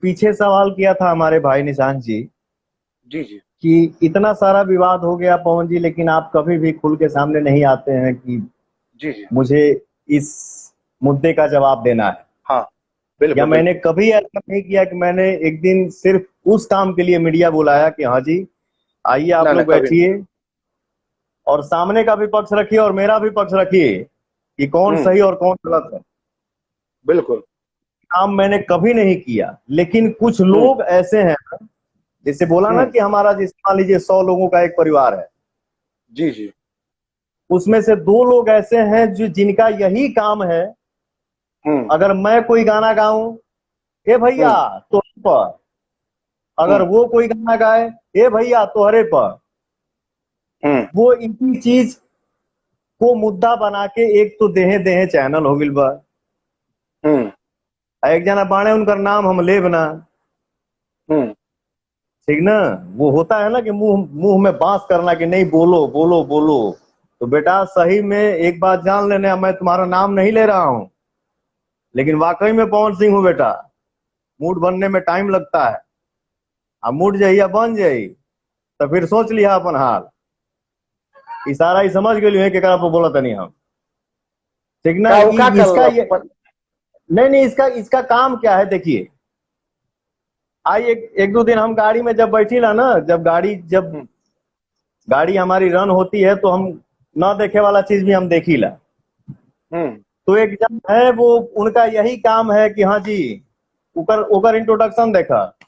पीछे सवाल किया था हमारे भाई निशांत जी जी जी कि इतना सारा विवाद हो गया पवन जी, लेकिन आप कभी भी खुल के सामने नहीं आते हैं कि जी जी मुझे इस मुद्दे का जवाब देना है। हाँ या बिल्कुल मैंने कभी ऐसा नहीं किया कि मैंने एक दिन सिर्फ उस काम के लिए मीडिया बुलाया कि हाँ जी आइए आप ना, लोग कभी नहीं। बैठिए और सामने का भी पक्ष रखिए और मेरा भी पक्ष रखिए कि कौन सही और कौन गलत है। बिल्कुल काम मैंने कभी नहीं किया, लेकिन कुछ लोग ऐसे हैं, जैसे बोला ना कि हमारा जिस मान लीजिए 100 लोगों का एक परिवार है, जी जी उसमें से 2 लोग ऐसे हैं जो जिनका यही काम है, अगर मैं कोई गाना गाऊं ए भैया तोहरे पर, अगर वो कोई गाना गाए ए भैया तोहरे पर, वो इसी चीज को मुद्दा बना के एक तो देहे देहे चैनल हो गिल बा। एक जना बाणे उनका नाम हम लेब ना, ठीक ना, वो होता है ना कि मुंह मुंह में बांस करना कि नहीं बोलो बोलो बोलो। तो बेटा सही में एक बात जान लेना, मैं तुम्हारा नाम नहीं ले रहा हूं, लेकिन वाकई में पवन सिंह हूं बेटा। मूड बनने में टाइम लगता है, अब मूड जहिया बन जाई तो फिर सोच लिया अपन हाल। इशारा ही समझ गए केकरा पर बोला तनी हम, ठीक ना। कि इसका ये नहीं इसका काम क्या है देखिए। आई एक दो दिन हम गाड़ी में जब बैठी ला ना, जब गाड़ी हमारी रन होती है तो हम ना देखे वाला चीज भी हम देखी ला। तो एक जन है वो, उनका यही काम है कि हाँ जी उकर इंट्रोडक्शन देखा,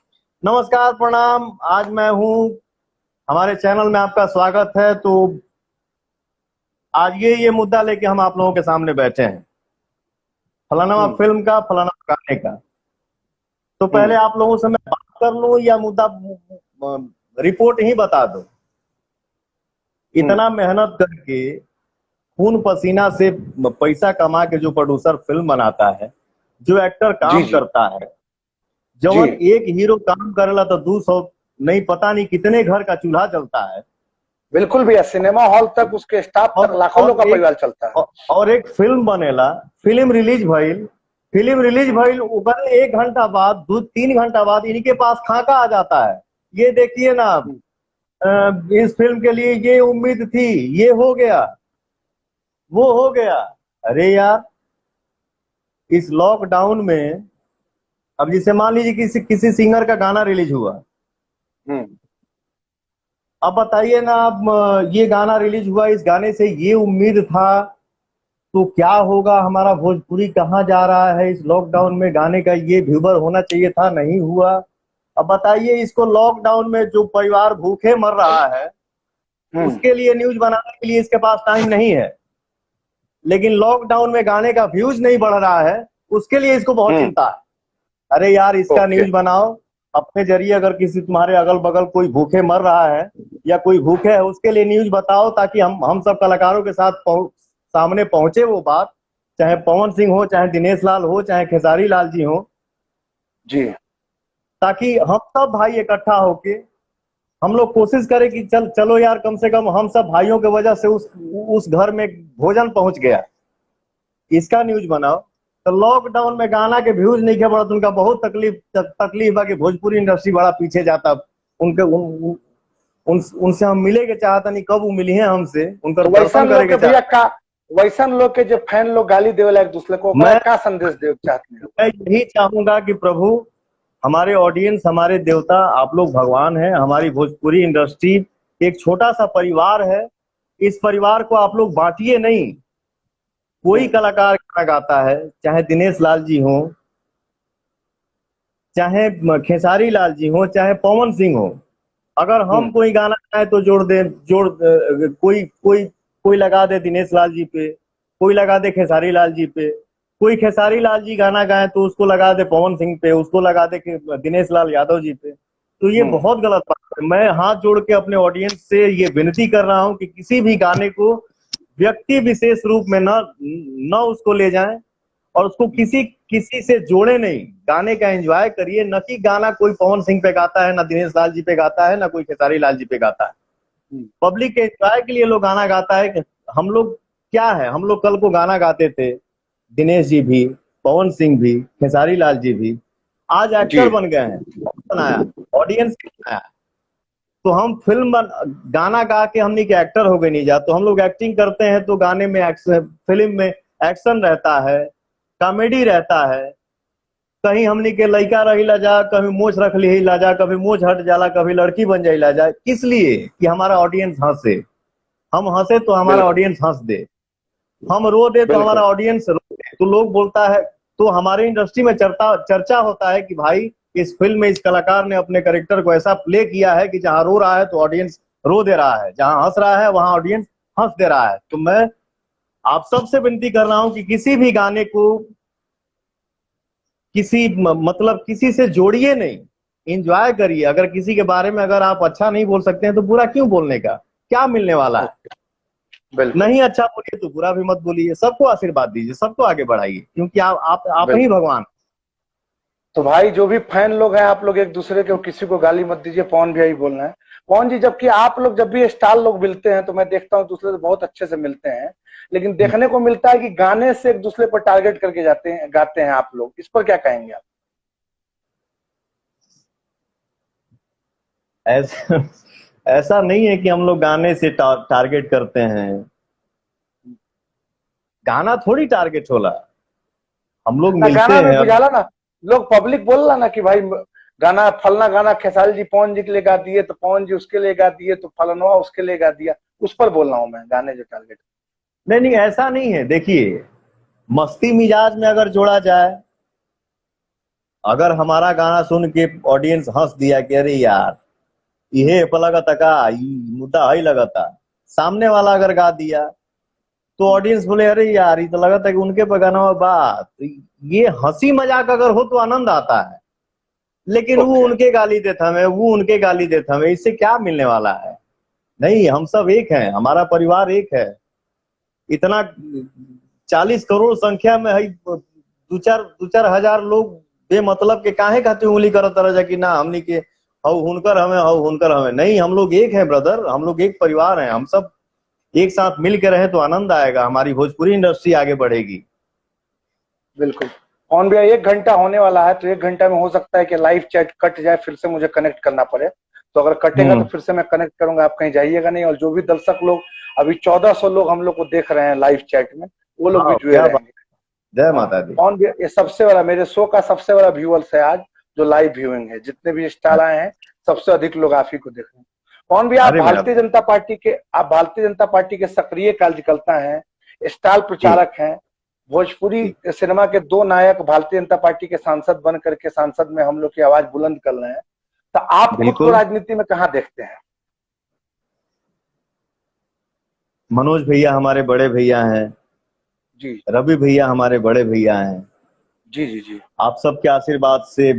नमस्कार प्रणाम, आज मैं हूँ, हमारे चैनल में आपका स्वागत है। तो आज ये मुद्दा लेके हम आप लोगों के सामने बैठे हैं, फलाना फिल्म का, फलाना गाने का। तो पहले आप लोगों से मैं बात कर लूं या मुद्दा रिपोर्ट ही बता दो। इतना मेहनत करके खून पसीना से पैसा कमा के जो प्रोड्यूसर फिल्म बनाता है, जो एक्टर काम करता है, जब एक हीरो काम करेला तो 200 नहीं पता नहीं कितने घर का चूल्हा जलता है। बिल्कुल भी, सिनेमा हॉल तक उसके स्टाफ तक लाखों लोग का परिवार चलता है। और एक फिल्म बनेला, फिल्म रिलीज भइल ऊपर 1 घंटा बाद 2-3 घंटा बाद इनके पास खाका आ जाता है, ये देखिए ना इस फिल्म के लिए ये उम्मीद थी, ये हो गया, वो हो गया। अरे यार इस लॉकडाउन में, अब जिसे मान लीजिए किसी सिंगर का गाना रिलीज हुआ, अब बताइए ना, अब ये गाना रिलीज हुआ, इस गाने से ये उम्मीद था, तो क्या होगा, हमारा भोजपुरी कहाँ जा रहा है इस लॉकडाउन में, गाने का ये व्यूवर होना चाहिए था, नहीं हुआ। अब बताइए इसको लॉकडाउन में जो परिवार भूखे मर रहा है उसके लिए न्यूज बनाने के लिए इसके पास टाइम नहीं है, लेकिन लॉकडाउन में गाने का व्यूज नहीं बढ़ रहा है उसके लिए इसको बहुत चिंता है। अरे यार इसका न्यूज बनाओ, अपने जरिए अगर किसी तुम्हारे अगल बगल कोई भूखे मर रहा है या कोई भूखे है उसके लिए न्यूज बताओ, ताकि हम सब कलाकारों के साथ सामने पहुंचे वो बात, चाहे पवन सिंह हो, चाहे दिनेश लाल हो, चाहे खेसारी लाल जी हो जी, ताकि हम सब भाई इकट्ठा होके हम लोग कोशिश करें कि चलो यार कम से कम हम सब भाइयों की वजह से उस घर में भोजन पहुंच गया, इसका न्यूज बनाओ। तो लॉकडाउन में गाना के व्यूज नहीं के बढ़त, उनका बहुत तकलीफ है कि भोजपुरी इंडस्ट्री बड़ा पीछे जाता। उनसे हम मिले के चाहता नहीं, कब वो मिली है हमसे, उनका दर्शन करेंगे। वैसन लोग के जो फैन लोग गाली देवेला एक दूसरे को, मैं क्या संदेश दे चाहते हैं? मैं यही चाहूंगा कि प्रभु हमारे ऑडियंस, हमारे देवता, आप लोग भगवान हैं, हमारी भोजपुरी इंडस्ट्री एक छोटा सा परिवार है, इस परिवार को आप लोग बांटिए नहीं। कोई कलाकार गाना गाता है, चाहे दिनेश लाल जी हो, चाहे खेसारी लाल जी हो, चाहे पवन सिंह हो, अगर हम कोई गाना गाए तो कोई लगा दे दिनेश लाल जी पे, कोई लगा दे खेसारी लाल जी पे, कोई खेसारी लाल जी गाना गाए तो उसको लगा दे पवन सिंह पे, उसको लगा दे दिनेश लाल यादव जी पे। तो ये बहुत गलत बात है। मैं हाथ जोड़ के अपने ऑडियंस से ये विनती कर रहा हूं कि किसी भी गाने को व्यक्ति विशेष रूप में न उसको ले जाएं, और उसको किसी से जोड़े नहीं, गाने का एंजॉय करिए, न कि गाना कोई पवन सिंह पे गाता है, ना दिनेश लाल जी पे गाता है, ना कोई खेसारी लाल जी पे गाता है। पब्लिक के एंजॉय के लिए लोग गाना गाता है। हम लोग क्या है, हम लोग कल को गाना गाते थे, दिनेश जी भी, पवन सिंह भी, खेसारी लाल जी भी, आज एक्टर बन गए हैं। कौन बनाया? ऑडियंस बनाया। तो हम गाना गा के हमने के एक्टर हो गए नहीं जा, तो हम लोग एक्टिंग करते हैं तो गाने में फिल्म में एक्शन रहता है, कॉमेडी रहता है। कहीं हमने के लड़का रही ला जा, कभी मोछ रख ली ला जा, कभी मोछ हट जाला, कभी लड़की बन जाई ला जा। किस लिए? कि हमारा ऑडियंस हंसे। हम हंसे तो हमारा ऑडियंस हंस दे, हम रो दे तो हमारा ऑडियंस रो दे। तो लोग बोलता है, तो हमारे इंडस्ट्री में चर्चा होता है कि भाई इस फिल्म में इस कलाकार ने अपने कैरेक्टर को ऐसा प्ले किया है कि जहां रो रहा है तो ऑडियंस रो दे रहा है, जहां हंस रहा है वहां ऑडियंस हंस दे रहा है। तो मैं आप सबसे विनती कर रहा हूं कि किसी भी गाने को मतलब किसी से जोड़िए नहीं, एंजॉय करिए। अगर किसी के बारे में अगर आप अच्छा नहीं बोल सकते हैं तो बुरा क्यों बोलने का, क्या मिलने वाला है? नहीं अच्छा बोलिए तो बुरा भी मत बोलिए, सबको आशीर्वाद दीजिए, सबको आगे बढ़ाइए, क्योंकि आप ही भगवान। तो भाई जो भी फैन लोग हैं, आप लोग एक दूसरे के किसी को गाली मत दीजिए। पवन भी यही बोलना है। पवन जी, जबकि आप लोग जब भी स्टार लोग मिलते हैं तो मैं देखता हूँ दूसरे से बहुत अच्छे से मिलते हैं, लेकिन देखने को मिलता है कि गाने से एक दूसरे पर टारगेट करके गाते हैं आप लोग। इस पर क्या कहेंगे आप? ऐसा ऐसा नहीं है कि हम लोग गाने से टारगेट करते हैं। गाना थोड़ी टारगेट होला, हम लोग ना मिलते गाना में हैं। बुझाला ना, लोग पब्लिक बोल रहा ना कि भाई गाना फलना गाना खेसारी जी पवन जी के लिए गा दिए तो पवन जी उसके लिए गा दिए, तो फलनवा उसके लिए गा दिया। उस पर बोल रहा हूँ मैं, गाने जो टारगेट। नहीं नहीं, ऐसा नहीं है। देखिए, मस्ती मिजाज में अगर जोड़ा जाए, अगर हमारा गाना सुन के ऑडियंस हंस दिया कि अरे यार ये लगता का मुद्दा ही लगता, सामने वाला अगर गा दिया तो ऑडियंस बोले अरे यार ये तो लगता है कि उनके पे गाना बात, ये हंसी मजाक अगर हो तो आनंद आता है। लेकिन वो उनके गाली देता हमें, वो उनके गाली देता हमें, इससे क्या मिलने वाला है? नहीं, हम सब एक हैं, हमारा परिवार एक है। इतना 40 करोड़ संख्या में है, दो चार हजार लोग बेमतलब के काहे खातिर उंगली करत रह जा कि ना हमनी के हव हुनकर हमें, हव हुनकर हमें। नहीं, हम लोग एक हैं ब्रदर, हम लोग एक परिवार हैं। हम सब एक साथ मिल के रहे तो आनंद आएगा, हमारी भोजपुरी इंडस्ट्री आगे बढ़ेगी। बिल्कुल। ऑन भैया 1 घंटा होने वाला है, तो 1 घंटा में हो सकता है कि लाइव चैट कट जाए, फिर से मुझे कनेक्ट करना पड़े। तो अगर कटेगा तो फिर से मैं कनेक्ट करूंगा, आप कहीं जाइएगा नहीं। और जो भी दर्शक लोग, अभी 1400 लोग हम लोग को देख रहे हैं लाइव चैट में, वो लोग भी जुड़े रहेंगे। जय माता दी। ऑन भैया, ये सबसे बड़ा, मेरे शो का सबसे बड़ा व्यूअर्स है आज, जो लाइव व्यूइंग है। जितने भी स्टार आए हैं, सबसे अधिक लोग आप ही को देख रहे हैं। कौन भी आप भारतीय जनता पार्टी के सक्रिय कार्यकर्ता हैं, स्टार प्रचारक हैं। भोजपुरी सिनेमा के 2 नायक भारतीय जनता पार्टी के सांसद बन करके संसद में हम लोग की आवाज बुलंद कर रहे हैं। तो आप खुद को राजनीति में कहाँ देखते हैं? मनोज भैया हमारे बड़े भैया हैं जी। रवि भैया हमारे बड़े भैया हैं। जी जी जी। आप सबके आशीर्वाद से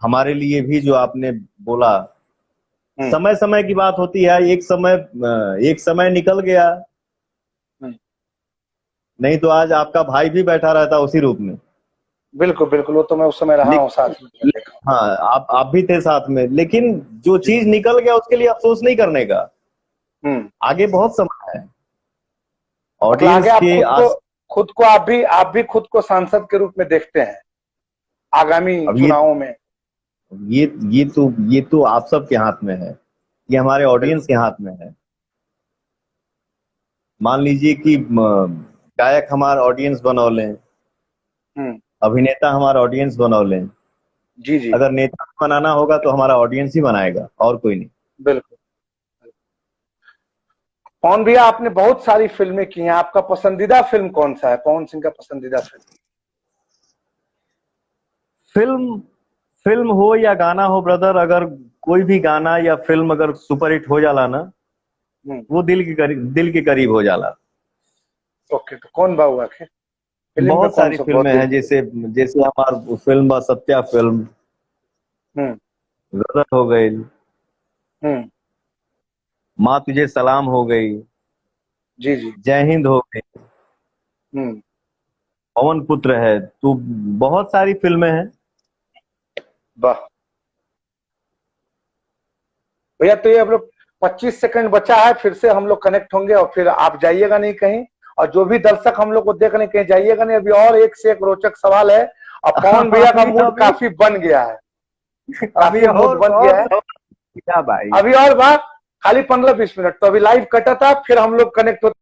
हमारे लिए भी जो आपने बोला, समय समय की बात होती है। एक समय निकल गया, नहीं तो आज आपका भाई भी बैठा रहता उसी रूप में। बिल्कुल बिल्कुल, वो तो मैं उस समय रहा हूँ साथ में। हाँ, आप भी थे साथ में, लेकिन जो चीज निकल गया उसके लिए अफसोस नहीं करने का। आगे बहुत समय है। ऑडियंस के खुद को आप भी खुद को सांसद के रूप में देखते हैं आगामी चुनावों में? ये तो आप सब के हाथ में है, ये हमारे ऑडियंस के हाथ में है। मान लीजिए कि गायक हमारा ऑडियंस बनौले, अभिनेता हमारा ऑडियंस बनौले। जी जी। अगर नेता बनाना होगा तो हमारा ऑडियंस ही बनाएगा, और कोई नहीं। बिल्कुल। पवन भैया, आपने बहुत सारी फिल्में की हैं, आपका पसंदीदा फिल्म कौन सा है? पवन सिंह का पसंदीदा फिल्म हो या गाना हो ब्रदर, अगर कोई भी गाना या फिल्म अगर सुपरहिट हो जाला ना, वो दिल के करीब हो जाला। ओके, तो कौन बाबू आखिर? बहुत सारी फिल्में हैं, जैसे हमारा फिल्म सत्या फिल्म, गदर हो गई, माँ तुझे सलाम हो गई, जी जी, जय हिंद हो गई, पवन पुत्र है, तो बहुत सारी फिल्में हैं। वाह भैया, तो ये हम लोग 25 सेकंड बचा है, फिर से हम लोग कनेक्ट होंगे और फिर आप जाइएगा नहीं कहीं, और जो भी दर्शक हम लोग को देखने कहीं जाइएगा नहीं। अभी और एक से एक रोचक सवाल है, और पवन भैया का मूड काफी बन गया है, काफी मूड बन गया है। क्या भाई, अभी और बात खाली 15-20 मिनट, तो अभी लाइव कटा था, फिर हम लोग कनेक्ट होते